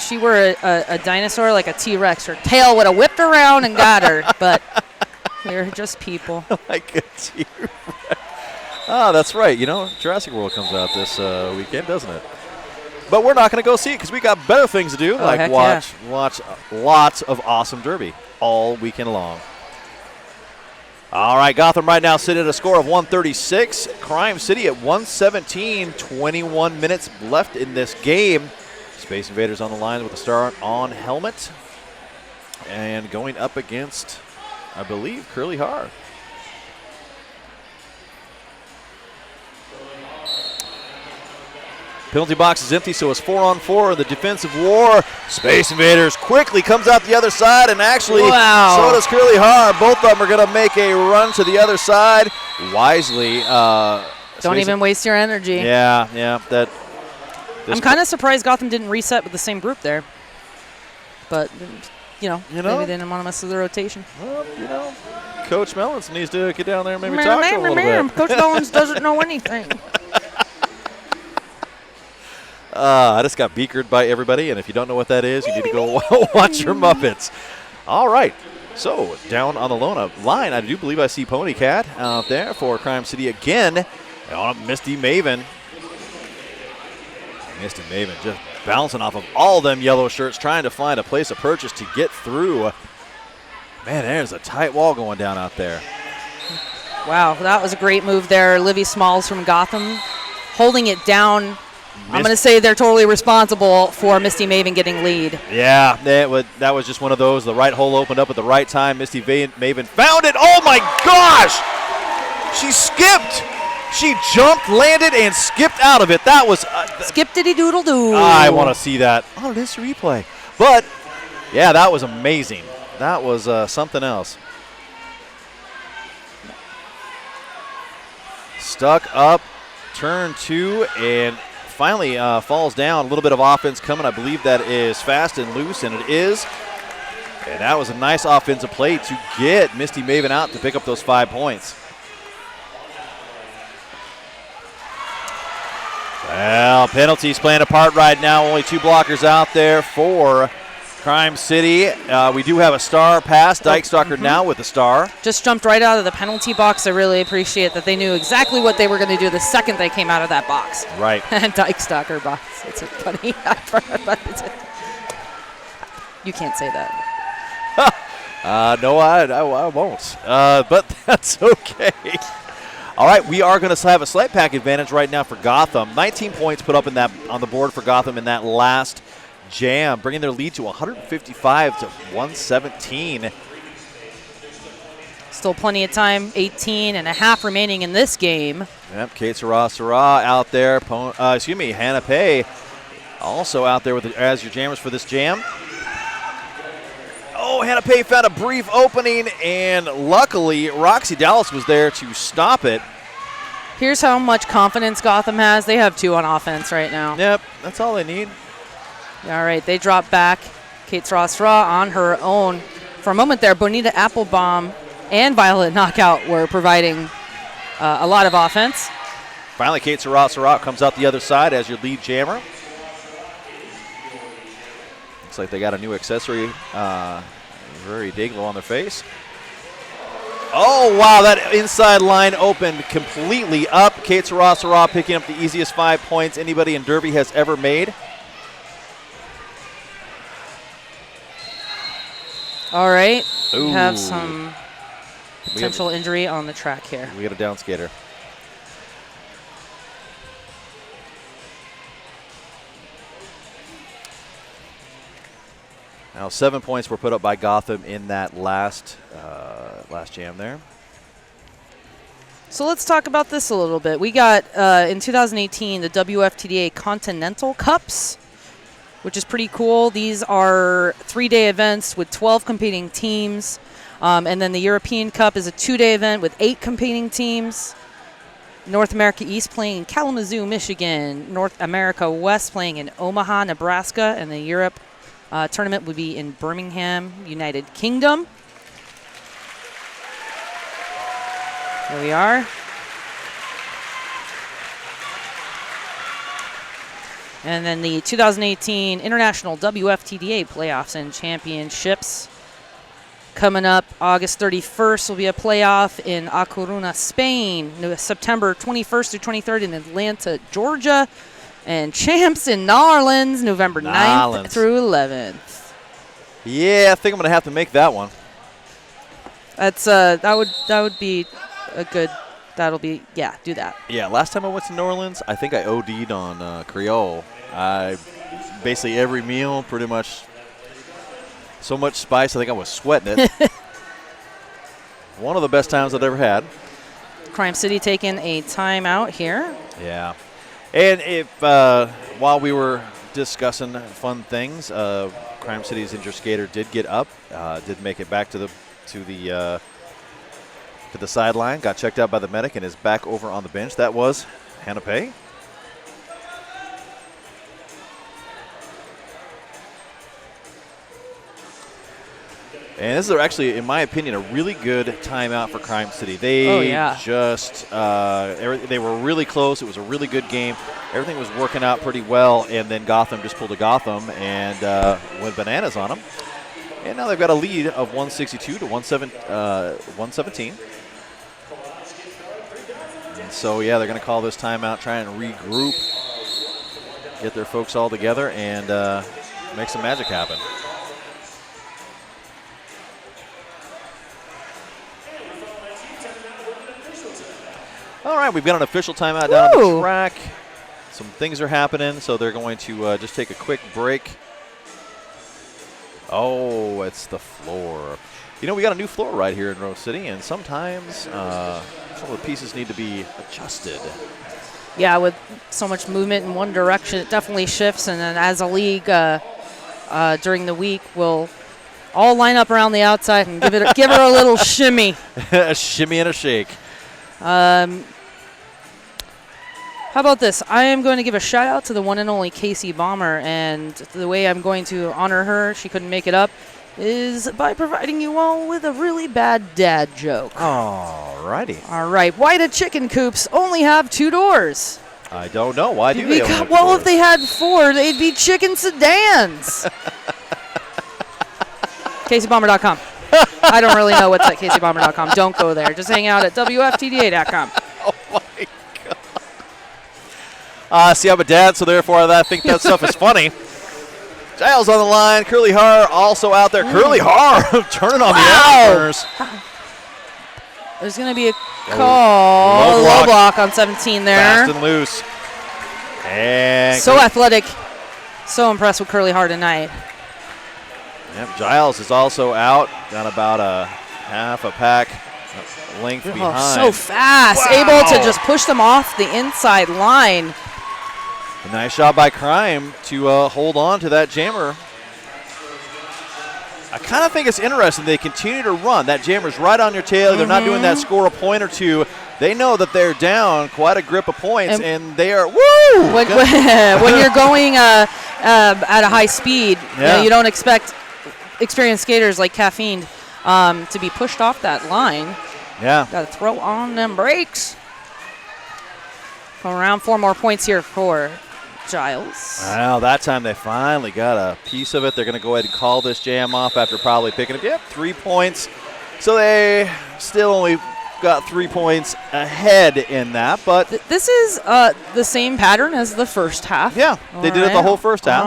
she were a dinosaur like a T-Rex, her tail would have whipped around and got her, but we're just people. Like a T-Rex. Ah, that's right. You know, Jurassic World comes out this weekend, doesn't it? But we're not going to go see it because we got better things to do, like watch lots of awesome derby all weekend long. All right, Gotham right now sitting at a score of 136. Crime City at 117. 21 minutes left in this game. Space Invaders on the line with a star on helmet. And going up against, I believe, Curly Har. Penalty box is empty, so it's 4-on-4 in the defensive war. Space Invaders quickly comes out the other side, and actually, so does Curly Har. Both of them are going to make a run to the other side. Wisely. Don't even waste your energy. Yeah. I'm kind of surprised Gotham didn't reset with the same group there. But, you know maybe they didn't want to mess with the rotation. Well, Coach Mellons needs to get down there and maybe talk to him a little bit. Coach Mellons doesn't know anything. I just got beakered by everybody, and if you don't know what that is, you need to go watch your Muppets. All right, so down on the line, I do believe I see Pony Cat out there for Crime City again. On Misty Maven. Misty Maven just bouncing off of all them yellow shirts, trying to find a place of purchase to get through. Man, there's a tight wall going down out there. Wow, that was a great move there. Livy Smalls from Gotham holding it down. I'm going to say they're totally responsible for Misty Maven getting lead. Yeah, that was just one of those. The right hole opened up at the right time. Misty Maven found it. Oh, my gosh! She skipped. She jumped, landed, and skipped out of it. That was... Skip-diddy-doodle-doo. I want to see that on this replay. But, yeah, that was amazing. That was something else. Stuck up, turn 2, and... finally falls down. A little bit of offense coming. I believe that is fast and loose, and it is. And that was a nice offensive play to get Misty Maven out to pick up those 5 points. Well, penalties playing a part right now. Only 2 blockers out there for Crime City. We do have a star pass. Dyke Stalker now with a star. Just jumped right out of the penalty box. I really appreciate that they knew exactly what they were going to do the second they came out of that box. Right. Dyke Stalker box. It's funny. You can't say that. No, I won't. But that's okay. All right, we are going to have a slight pack advantage right now for Gotham. 19 points put up on the board for Gotham in that last jam, bringing their lead to 155 to 117. Still plenty of time, 18 and a half remaining in this game. Yep, Kate Sarah out there. Hannah Pay also out there as your jammers for this jam. Oh, Hannah Pay found a brief opening, and luckily Roxy Dallas was there to stop it. Here's how much confidence Gotham has. They have 2 on offense right now. Yep, that's all they need. All right, they drop back. Kate Ross-Raw on her own. For a moment there, Bonita Applebaum and Violet Knockout were providing a lot of offense. Finally, Kate Ross-Raw comes out the other side as your lead jammer. Looks like they got a new accessory, very Dayglow on their face. Oh, wow, that inside line opened completely up. Kate Ross-Raw picking up the easiest 5 points anybody in Derby has ever made. All right, Ooh. We have some potential injury on the track here. We got a down skater. Now 7 points were put up by Gotham in that last jam there. So let's talk about this a little bit. We got, in 2018, the WFTDA Continental Cups, which is pretty cool. These are 3-day events with 12 competing teams. And then the European Cup is a 2-day event with 8 competing teams. North America East playing in Kalamazoo, Michigan. North America West playing in Omaha, Nebraska. And the Europe tournament would be in Birmingham, United Kingdom. Here we are. And then the 2018 International WFTDA Playoffs and Championships. Coming up August 31st will be a playoff in A Coruña, Spain. September 21st through 23rd in Atlanta, Georgia. And champs in Narlands, November 9th through 11th. Yeah, I think I'm going to have to make that one. That's that would be a good. That'll be do that. Yeah, last time I went to New Orleans, I think I OD'd on Creole. Basically every meal, pretty much. So much spice, I think I was sweating it. One of the best times I've ever had. Crime City taking a timeout here. Yeah. And if while we were discussing fun things, Crime City's injured skater did get up, did make it back to the sideline, got checked out by the medic, and is back over on the bench. That was Hannah Pay. And this is actually, in my opinion, a really good timeout for Crime City. They just, they were really close. It was a really good game. Everything was working out pretty well, and then Gotham just pulled a Gotham and went bananas on them. And now they've got a lead of 162 to 117. And so, yeah, they're going to call this timeout, try and regroup, get their folks all together, and make some magic happen. All right, we've got an official timeout down on the track. Some things are happening, so they're going to just take a quick break. Oh, it's the floor. You know, we got a new floor right here in Rose City, and sometimes some of the pieces need to be adjusted. Yeah, with so much movement in one direction, it definitely shifts. And then as a league during the week, we'll all line up around the outside and give her a little shimmy. A shimmy and a shake. How about this? I am going to give a shout out to the one and only Casey Bomber, and the way I'm going to honor her, she couldn't make it up, is by providing you all with a really bad dad joke. All righty. All right. Why do chicken coops only have 2 doors? I don't know. Why do they only have 2 Well, doors? if they had 4, they'd be chicken sedans. CaseyBomber.com. I don't really know what's at CaseyBomber.com. Don't go there. Just hang out at WFTDA.com. Oh, my God. See, I'm a dad, so therefore I think that stuff is funny. Giles on the line. Curly Har also out there. Curly Har turning on the outburners. There's going to be a call. Low block on 17 there. Fast and loose. And so athletic. So impressed with Curly Har tonight. Yep, Giles is also out. Got about a half a pack length behind. So fast. Wow. Able to just push them off the inside line. A nice shot by Crime to hold on to that jammer. I kind of think it's interesting they continue to run. That jammer's right on your tail. They're not doing that score a point or two. They know that they're down quite a grip of points, and they are, woo! When you're going at a high speed, you don't expect experienced skaters like Caffeine to be pushed off that line. Yeah. Got to throw on them brakes. Around 4 more points here for Giles. Well, that time they finally got a piece of it. They're going to go ahead and call this jam off after probably picking up, 3 points. So they still only got 3 points ahead in that. But this is the same pattern as the first half. Yeah, they did it the whole first half.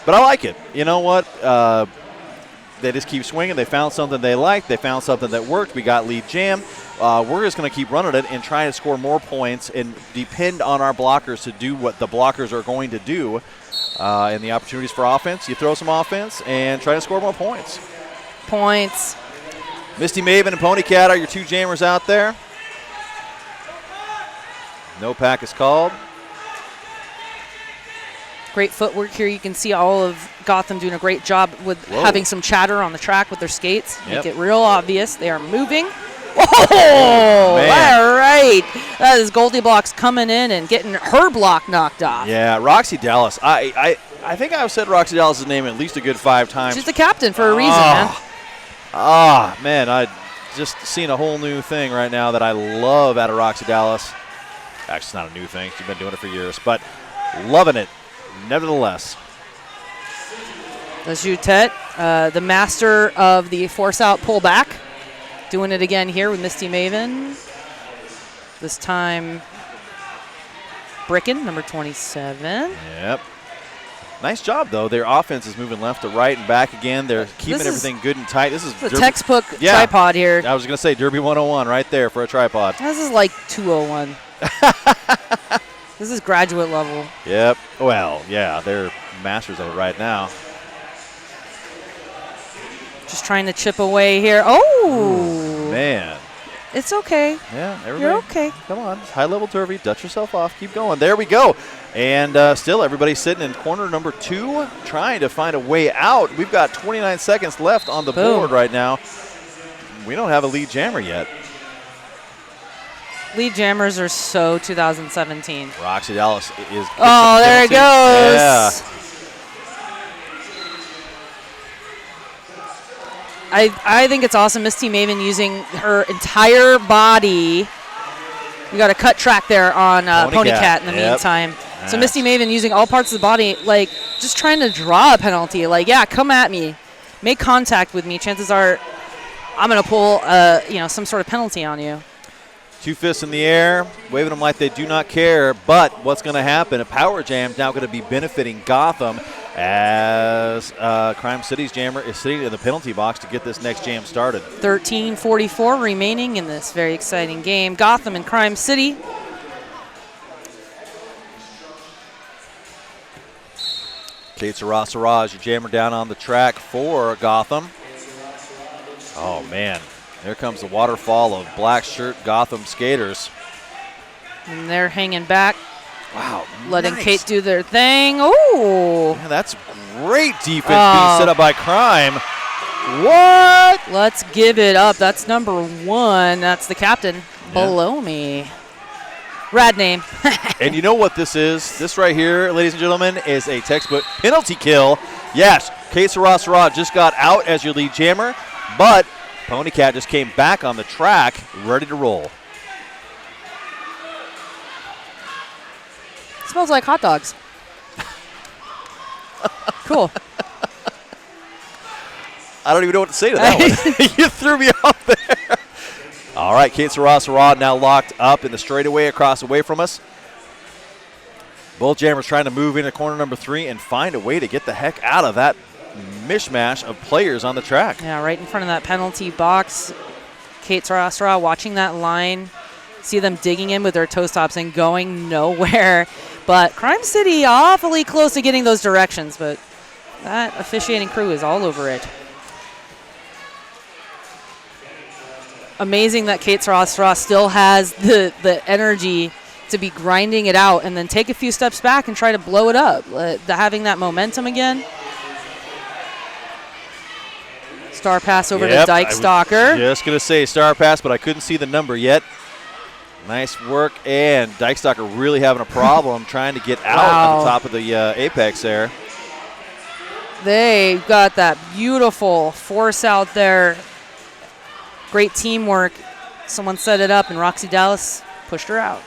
But I like it. You know what? They just keep swinging. They found something they liked. They found something that worked. We got lead jam. We're just going to keep running it and try to score more points and depend on our blockers to do what the blockers are going to do. and the opportunities for offense, you throw some offense and try to score more points. Points. Misty Maven and Ponycat are your two jammers out there. No pack is called. Great footwork here. You can see all of Gotham doing a great job with having some chatter on the track with their skates. Yep. Make it real obvious. They are moving. Oh, all right. That is Goldie Blocks coming in and getting her block knocked off. Yeah, Roxy Dallas. I think I've said Roxy Dallas' name at least a good 5 times. She's the captain for a reason, man. Man, I just seen a whole new thing right now that I love out of Roxy Dallas. Actually, it's not a new thing. She's been doing it for years, but loving it nevertheless. The Jutet, the master of the force-out pullback. Doing it again here with Misty Maven. This time, Bricken, number 27. Yep. Nice job, though. Their offense is moving left to right and back again. They're keeping everything good and tight. This is a textbook tripod here. I was going to say Derby 101 right there for a tripod. This is like 201. This is graduate level. Yep. Well, yeah, they're masters of it right now. Just trying to chip away here. Oh! Man. It's okay. Yeah, everybody. You're okay. Come on. High level derby. Dust yourself off. Keep going. There we go. And still everybody's sitting in corner number 2 trying to find a way out. We've got 29 seconds left on the board right now. We don't have a lead jammer yet. Lead jammers are so 2017. Roxy Dallas is. Oh, there it goes. Yeah. I think it's awesome. Misty Maven using her entire body. We got a cut track there on Ponycat in the meantime. Nice. So Misty Maven using all parts of the body, like just trying to draw a penalty. Like, yeah, come at me, make contact with me. Chances are, I'm gonna pull, some sort of penalty on you. 2 fists in the air, waving them like they do not care. But what's going to happen? A power jam now going to be benefiting Gotham as Crime City's jammer is sitting in the penalty box to get this next jam started. 13:44 remaining in this very exciting game. Gotham and Crime City. Kate Sarah, your jammer down on the track for Gotham. Oh, man. There comes the waterfall of black shirt Gotham skaters. And they're hanging back. Wow. Letting Kate do their thing. Oh. Yeah, that's great defense being set up by Crime. What? Let's give it up. That's number 1. That's the captain below me. Rad name. And you know what this is? This right here, ladies and gentlemen, is a textbook penalty kill. Yes, Kate Sarah just got out as your lead jammer, but Ponycat just came back on the track, ready to roll. Smells like hot dogs. Cool. I don't even know what to say to that one. You threw me off there. All right, Kate Sarah now locked up in the straightaway across away from us. Both jammers trying to move into corner number 3 and find a way to get the heck out of that mishmash of players on the track. Yeah, right in front of that penalty box. Kate Sarah watching that line. See them digging in with their toe stops and going nowhere. But Crime City awfully close to getting those directions, but that officiating crew is all over it. Amazing that Kate Sarah still has the energy to be grinding it out and then take a few steps back and try to blow it up. Having that momentum again. Star pass over to Dyke Stalker. Just going to say star pass, but I couldn't see the number yet. Nice work, and Dyke Stalker really having a problem trying to get out at the top of the apex there. They've got that beautiful force out there. Great teamwork. Someone set it up, and Roxy Dallas pushed her out.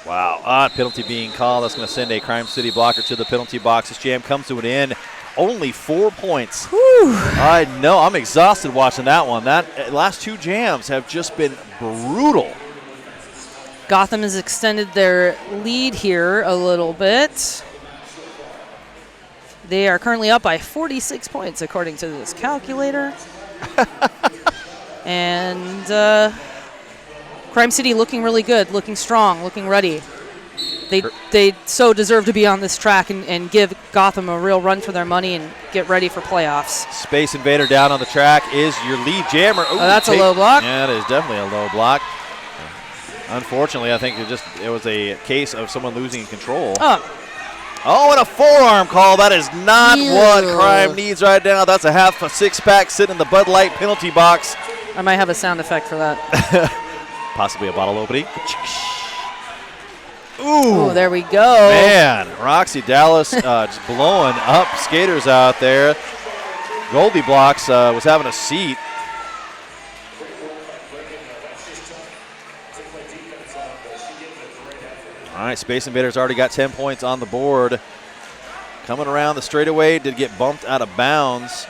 Wow, odd penalty being called. That's going to send a Crime City blocker to the penalty box. This jam comes to an end. Only 4 points. Whew. I know. I'm exhausted watching that one. That last 2 jams have just been brutal. Gotham has extended their lead here a little bit. They are currently up by 46 points, according to this calculator. And Crime City looking really good, looking strong, looking ready. they so deserve to be on this track and give Gotham a real run for their money and get ready for playoffs. Space Invader down on the track is your lead jammer. Ooh, that's a low block. Yeah, it is definitely a low block. Unfortunately, I think it was a case of someone losing control. Oh, and a forearm call. That is not what Crime needs right now. That's a six-pack sitting in the Bud Light penalty box. I might have a sound effect for that. Possibly a bottle opening. Ooh, there we go. Man, Roxy Dallas just blowing up skaters out there. Goldie Blocks was having a seat. All right, Space Invaders already got 10 points on the board. Coming around the straightaway, did get bumped out of bounds.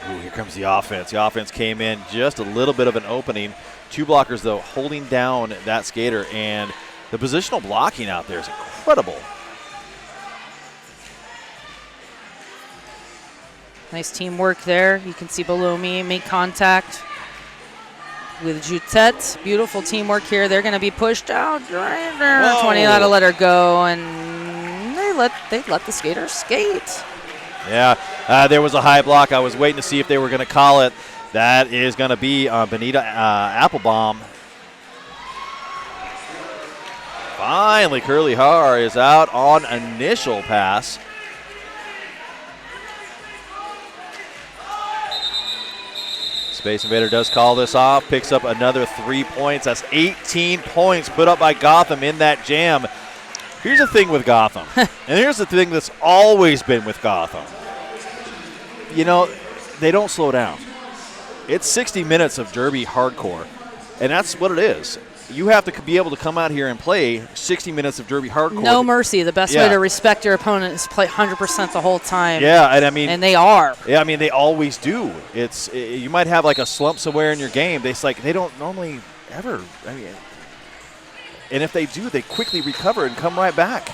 Ooh, here comes the offense. The offense came in just a little bit of an opening. Two blockers, though, holding down that skater, and the positional blocking out there is incredible. Nice teamwork there. You can see below me make contact with Jutette. Beautiful teamwork here. They're going to be pushed out right there. Whoa. 20 let to let her go, and they let the skaters skate. Yeah, there was a high block. I was waiting to see if they were going to call it. That is going to be Benita Applebaum. Finally, Curly Har is out on initial pass. Space Invader does call this off, picks up another 3 points. That's 18 points put up by Gotham in that jam. Here's the thing with Gotham, and here's the thing that's always been with Gotham. You know, they don't slow down. It's 60 minutes of derby hardcore, and that's what it is. You have to be able to come out here and play 60 minutes of derby hardcore. No mercy. The best way to respect your opponent is play 100% the whole time. Yeah, and I mean, and they are. Yeah, I mean, they always do. You might have like a slump somewhere in your game. They don't normally ever. I mean, and if they do, they quickly recover and come right back.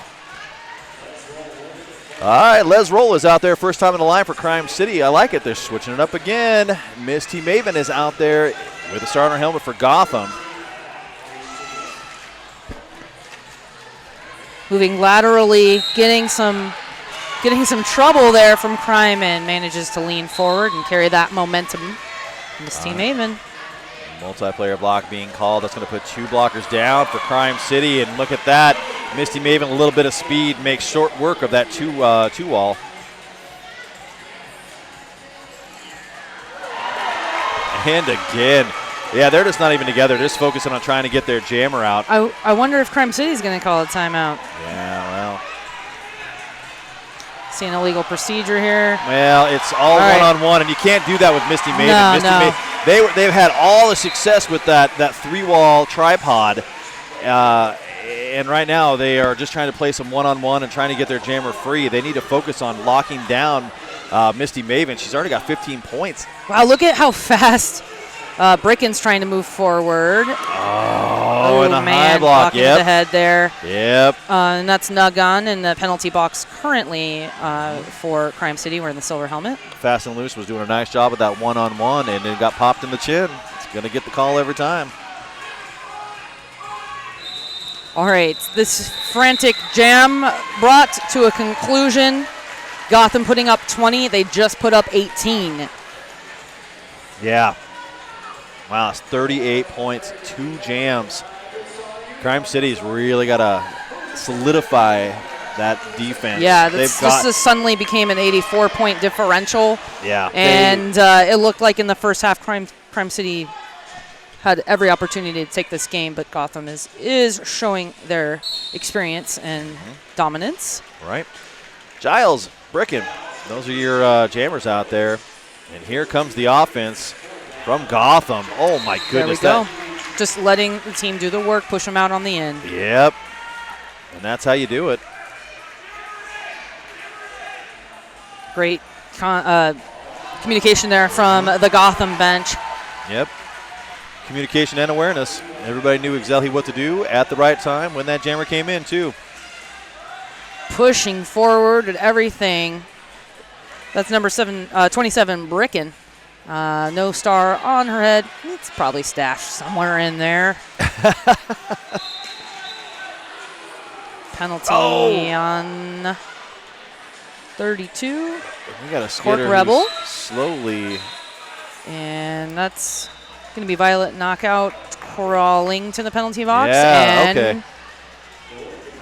All right, Les Roll is out there, first time in the line for Crime City. I like it. They're switching it up again. Misty Maven is out there with a starter helmet for Gotham. Moving laterally, getting some trouble there from Crime, and manages to lean forward and carry that momentum. Misty Maven. Multiplayer block being called. That's going to put two blockers down for Crime City, and look at that. Misty Maven, a little bit of speed, makes short work of that two wall. And again. Yeah, they're just not even together. They're just focusing on trying to get their jammer out. I wonder if Crime City's going to call a timeout. Yeah, well. See an illegal procedure here. Well, it's all one-on-one, and you can't do that with Misty Maven. No. They've had all the success with that three-wall tripod, and right now they are just trying to play some one-on-one and trying to get their jammer free. They need to focus on locking down Misty Maven. She's already got 15 points. Wow, look at how fast Bricken's trying to move forward. Oh, and a man, high block. Yep. The head there. Yep. And that's Nugun in the penalty box currently for Crime City wearing the silver helmet. Fast and Loose was doing a nice job with that one-on-one, and then got popped in the chin. It's going to get the call every time. All right, this frantic jam brought to a conclusion. Gotham putting up 20. They just put up 18. Yeah. Wow, it's 38 points, 2 jams. Crime City's really got to solidify that defense. Yeah, this suddenly became an 84-point differential. Yeah. And it looked like in the first half, Crime City had every opportunity to take this game, but Gotham is showing their experience and dominance. Right. Giles, Bricken, those are your jammers out there. And here comes the offense from Gotham. Oh, my goodness. There we go. Just letting the team do the work, push them out on the end. Yep. And that's how you do it. Great communication there from the Gotham bench. Yep. Communication and awareness. Everybody knew exactly what to do at the right time when that jammer came in, too. Pushing forward at everything. That's number 27, Bricken. No star on her head. It's probably stashed somewhere in there. penalty Oh. on 32. We got a Cork skater Rebel. who's slowly. And that's going to be Violet Knockout crawling to the penalty box. Yeah, and okay.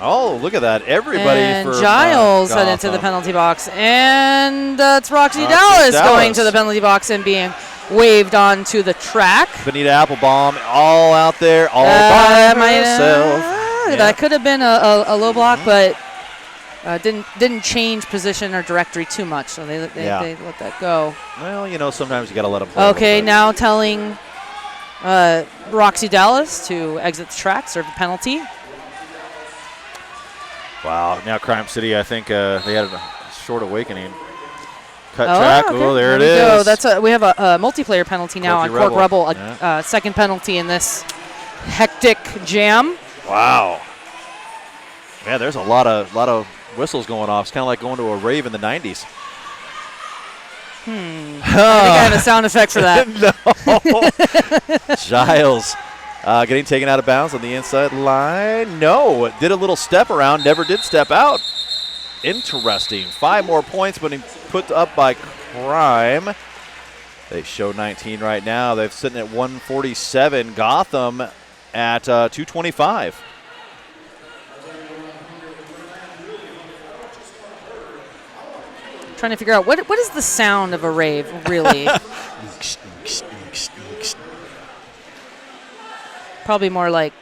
Oh, look at that. Everybody and for Giles headed to the Gotham. penalty box. And it's Roxy Roxy Dallas Dallas. going to the penalty box and being waved onto the track. Benita Applebaum all out there, all by herself. That could have been a low block, but didn't change position or directory too much, so they let that go. Well, you know, sometimes you got to let them play. Okay, now telling Roxy Dallas to exit the track, serve the penalty. Wow. Now Crime City, I think they had a short awakening. Cut track. Okay. Oh, there it we is. go. That's we have a multiplayer penalty now Corky on Cork Rebel. Rebel. Second penalty in this hectic jam. Wow. Yeah, there's a lot of whistles going off. It's kind of like going to a rave in the 90s. I think I have a sound effect for that. No. Giles getting taken out of bounds on the inside line. No, did a little step around, never did step out. Interesting. 5 more points, but he put up by Crime. They show 19 right now. They're sitting at 147. Gotham at 225. Trying to figure out what is the sound of a rave really? Probably more like.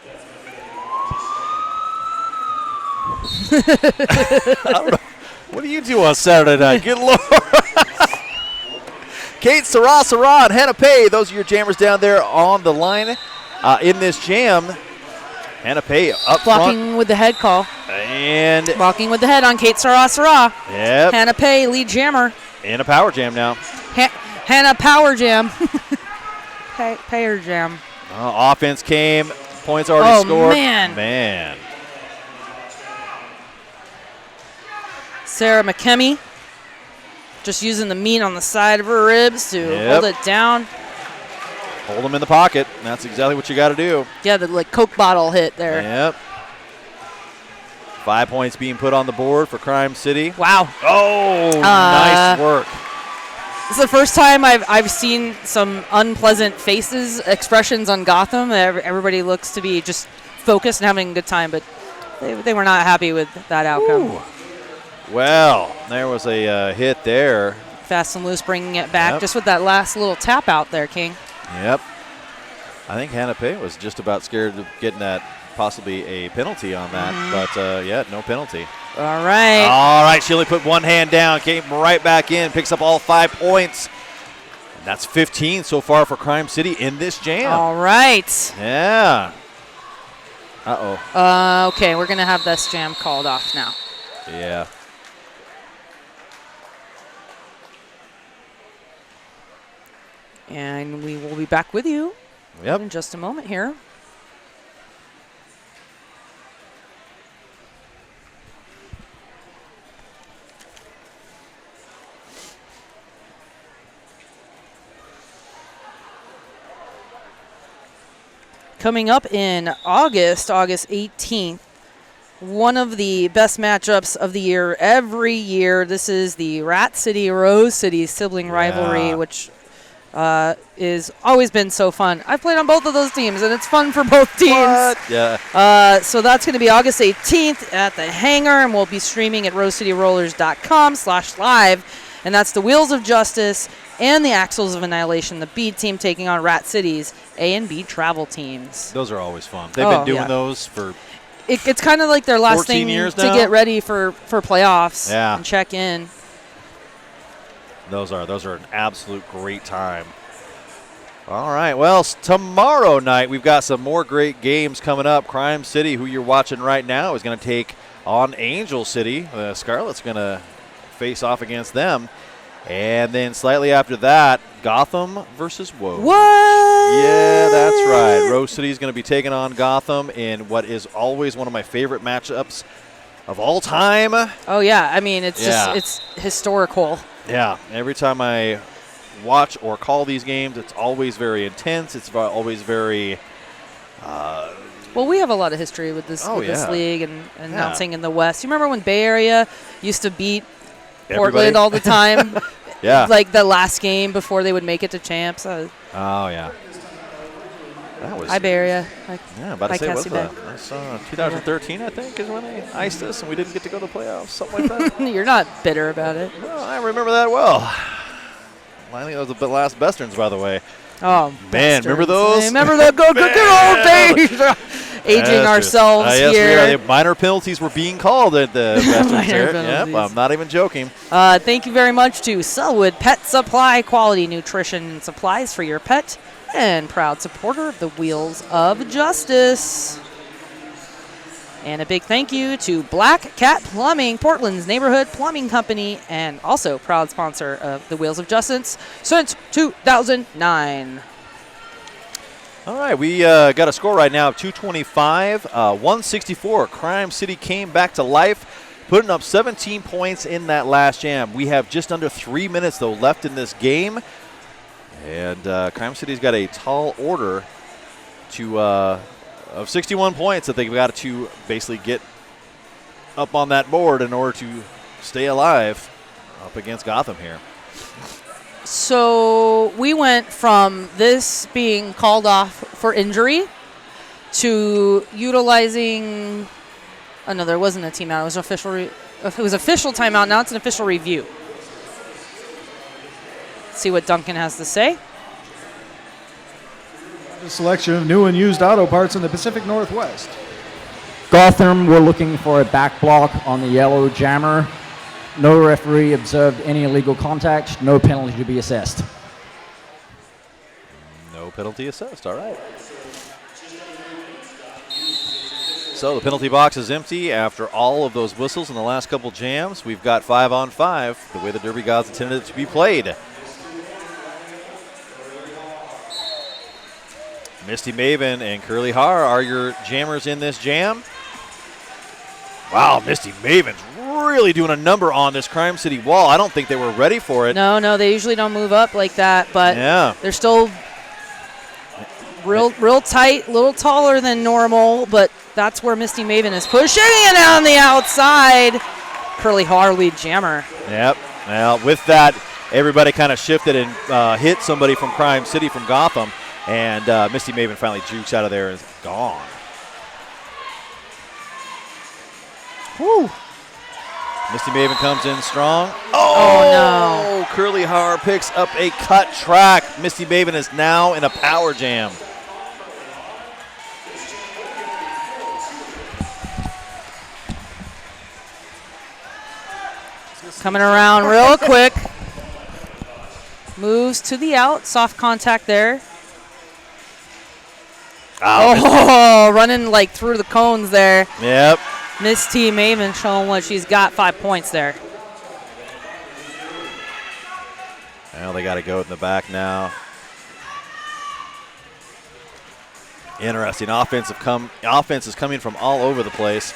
I don't know. What do you do on Saturday night? Good Lord. Kate Sarah and Hannah Pay. Those are your jammers down there on the line in this jam. Hannah Pay up Blocking front. with the head call. And Walking with the head on Kate Sarah. yep, Hannah Pay, lead jammer. in a power jam now. Hannah Power Jam. Payer Jam. Offense came. Points already scored. Man. Sarah McKemmy just using the meat on the side of her ribs to hold it down. Hold them in the pocket. That's exactly what you got to do. Yeah, the like Coke bottle hit there. Yep. 5 points being put on the board for Crime City. Wow. Oh, nice work. This is the first time I've seen some unpleasant expressions on Gotham. Everybody looks to be just focused and having a good time, but they were not happy with that outcome. Ooh. Well, there was a hit there. Fast and loose, bringing it back just with that last little tap out there, King. Yep. I think Hannah Pay was just about scared of getting that, possibly a penalty on that, but yeah, no penalty. All right. All right, she only put one hand down, came right back in, picks up all 5 points. And that's 15 so far for Crime City in this jam. All right. Yeah. Uh-oh. Okay, we're going to have this jam called off now. Yeah. And we will be back with you in just a moment here. Coming up in August 18th, one of the best matchups of the year every year. This is the Rat City Rose City sibling rivalry, which is always been so fun. I've played on both of those teams, and it's fun for both teams. What? Yeah. So that's going to be August 18th at the Hangar, and we'll be streaming at rosecityrollers.com/live. And that's the Wheels of Justice and the Axles of Annihilation, the B team taking on Rat City's A and B travel teams. Those are always fun. They've been doing those for it's kind of like their last 14 thing years to now? get ready for playoffs Yeah. and check in. Those are an absolute great time. All right, well, tomorrow night we've got some more great games coming up. Crime City, who you're watching right now, is going to take on Angel City. Scarlet's going to face off against them. And then slightly after that, Gotham versus Woe. What? Yeah, that's right. Rose City is going to be taking on Gotham in what is always one of my favorite matchups of all time. Oh, yeah. I mean, it's just it's historical. Yeah, every time I watch or call these games, it's always very intense. It's always very Well, Well, we have a lot of history with this, this league and announcing in the West. You remember when Bay Area used to beat Portland all the time? Yeah. Like the last game before they would make it to champs. Oh, yeah. That was. Hi, Bay Area. Yeah, about to say, what's that? That's 2013, I think, is when they iced us and we didn't get to go to the playoffs, something like that. You're not bitter about it. Well, I remember that well. I think that was the last Westerns, by the way. Oh, man, remember those? Remember the good old days. Aging ourselves yes, here. We are. Minor penalties were being called at the Westerns here. Yep, I'm not even joking. Thank you very much to Selwood Pet Supply, quality nutrition and supplies for your pet, and proud supporter of the Wheels of Justice. And a big thank you to Black Cat Plumbing, Portland's neighborhood plumbing company, and also proud sponsor of the Wheels of Justice since 2009. All right, we got a score right now of 225, 164. Crime City came back to life, putting up 17 points in that last jam. We have just under 3 minutes, though, left in this game. And Crime City's got a tall order of 61 points that they've got to basically get up on that board in order to stay alive up against Gotham here. So we went from this being called off for injury to utilizing. Oh no, there wasn't a timeout. It was official. It was official timeout. Now it's an official review. See what Duncan has to say. A selection of new and used auto parts in the Pacific Northwest. Gotham were looking for a back block on the yellow jammer. No referee observed any illegal contact. No penalty to be assessed. No penalty assessed. All right. So the penalty box is empty after all of those whistles in the last couple jams. We've got 5-on-5, the way the Derby Gods intended it to be played. Misty Maven and Curly Har are your jammers in this jam. Wow, Misty Maven's really doing a number on this Crime City wall. I don't think they were ready for it. No, they usually don't move up like that, but they're still real tight, a little taller than normal, but that's where Misty Maven is pushing it on the outside. Curly Har lead jammer. Yep. Well, with that, everybody kind of shifted and hit somebody from Crime City from Gotham. And Misty Maven finally jukes out of there and is gone. Woo. Misty Maven comes in strong. Oh no. Curly Har picks up a cut track. Misty Maven is now in a power jam. Coming around real quick. Moves to the out. Soft contact there. Oh, running like through the cones there. Yep. Misty Maven showing what she's got. 5 points there. Well, they got to go in the back now. Interesting. Offense is coming from all over the place.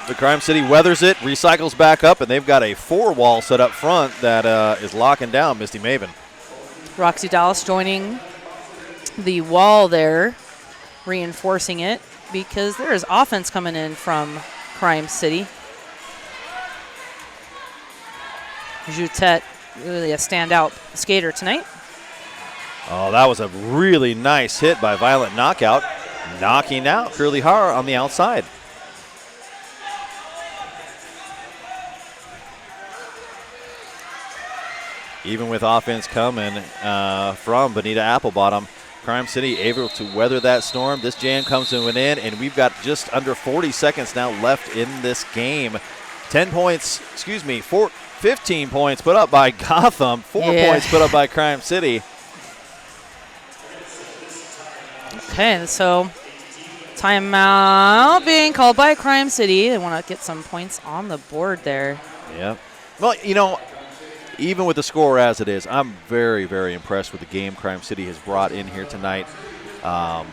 The Crime City weathers it, recycles back up, and they've got a 4-wall set up front that is locking down Misty Maven. Roxy Dallas joining the wall there, reinforcing it because there is offense coming in from Crime City. Joutet, really a standout skater tonight. Oh, that was a really nice hit by Violent Knockout, knocking out Curly Har on the outside. Even with offense coming from Bonita Applebottom, Crime City able to weather that storm. This jam comes to an end, and we've got just under 40 seconds now left in this game. 15 points put up by Gotham, 4 points put up by Crime City. Okay, so timeout being called by Crime City. They want to get some points on the board there. Yeah. Well, you know, even with the score as it is, I'm very, very impressed with the game Crime City has brought in here tonight. I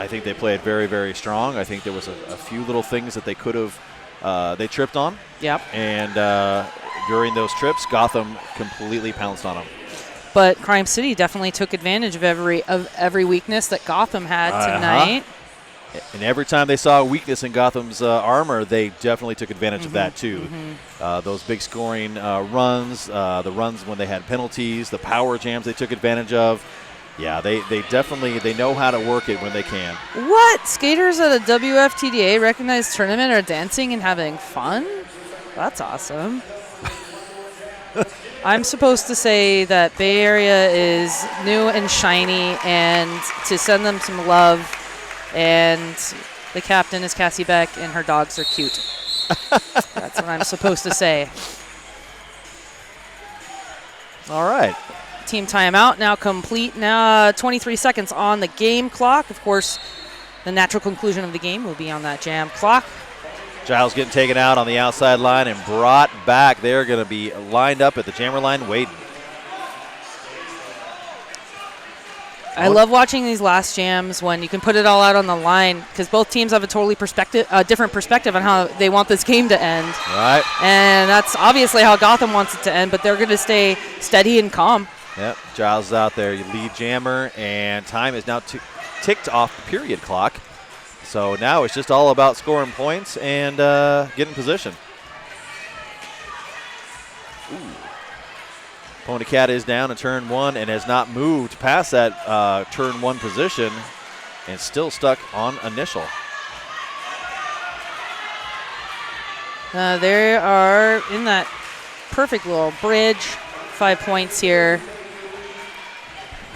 think they played very, very strong. I think there was a few little things that they could have they tripped on. Yep. And during those trips, Gotham completely pounced on them. But Crime City definitely took advantage of every weakness that Gotham had tonight. And every time they saw a weakness in Gotham's armor, they definitely took advantage of that too. Those big scoring runs, the runs when they had penalties, the power jams they took advantage of. Yeah, they definitely know how to work it when they can. What? Skaters at a WFTDA recognized tournament are dancing and having fun? That's awesome. I'm supposed to say that Bay Area is new and shiny and to send them some love. And the captain is Cassie Beck and her dogs are cute. That's what I'm supposed to say. All right. Team timeout now complete. Now 23 seconds on the game clock. Of course, the natural conclusion of the game will be on that jam clock. Giles getting taken out on the outside line and brought back. They're going to be lined up at the jammer line waiting. I love watching these last jams when you can put it all out on the line because both teams have a totally different perspective on how they want this game to end. Right. And that's obviously how Gotham wants it to end, but they're going to stay steady and calm. Yep, Giles is out there, lead jammer, and time is now ticked off the period clock. So now it's just all about scoring points and getting position. Ooh. Pony Cat is down in turn 1 and has not moved past that turn 1 position and still stuck on initial. They are in that perfect little bridge. 5 points here.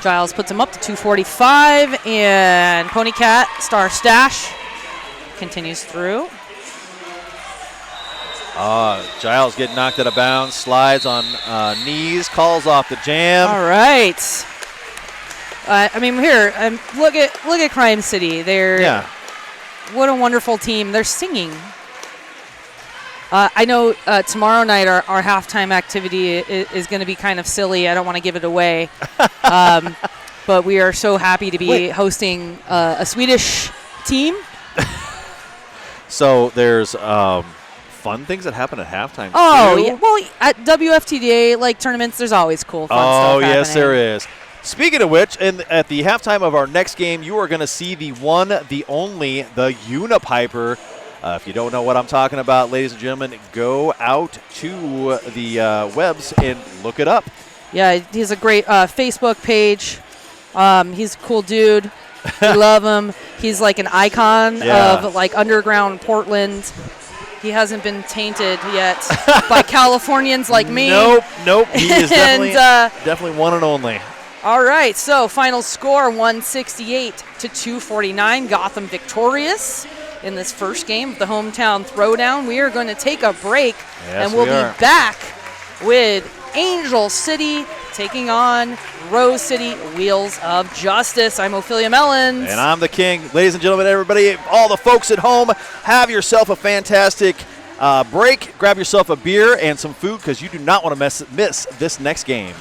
Giles puts him up to 245, and Pony Cat, Star Stash, continues through. Giles getting knocked out of bounds, slides on knees, calls off the jam. All right. I mean, here, look at Crime City. What a wonderful team. They're singing. I know tomorrow night our halftime activity is going to be kind of silly. I don't want to give it away. But we are so happy to be hosting a Swedish team. So there's fun things that happen at halftime. Oh, too? yeah. Well, at WFTDA like tournaments, there's always cool fun stuff happening. Oh, yes, there is. Speaking of which, at the halftime of our next game, you are going to see the one, the only, the Unipiper. If you don't know what I'm talking about, ladies and gentlemen, go out to the webs and look it up. Yeah, he has a great Facebook page. He's a cool dude. We love him. He's like an icon of like underground Portland. He hasn't been tainted yet by Californians like me. Nope. He is And, definitely one and only. All right, so final score 168 to 249. Gotham victorious in this first game of the hometown throwdown. We are going to take a break, and we'll be back with Angel City taking on Rose City Wheels of Justice. I'm Ophelia Mellons. And I'm the King. Ladies and gentlemen, everybody, all the folks at home, have yourself a fantastic break. Grab yourself a beer and some food because you do not want to miss this next game.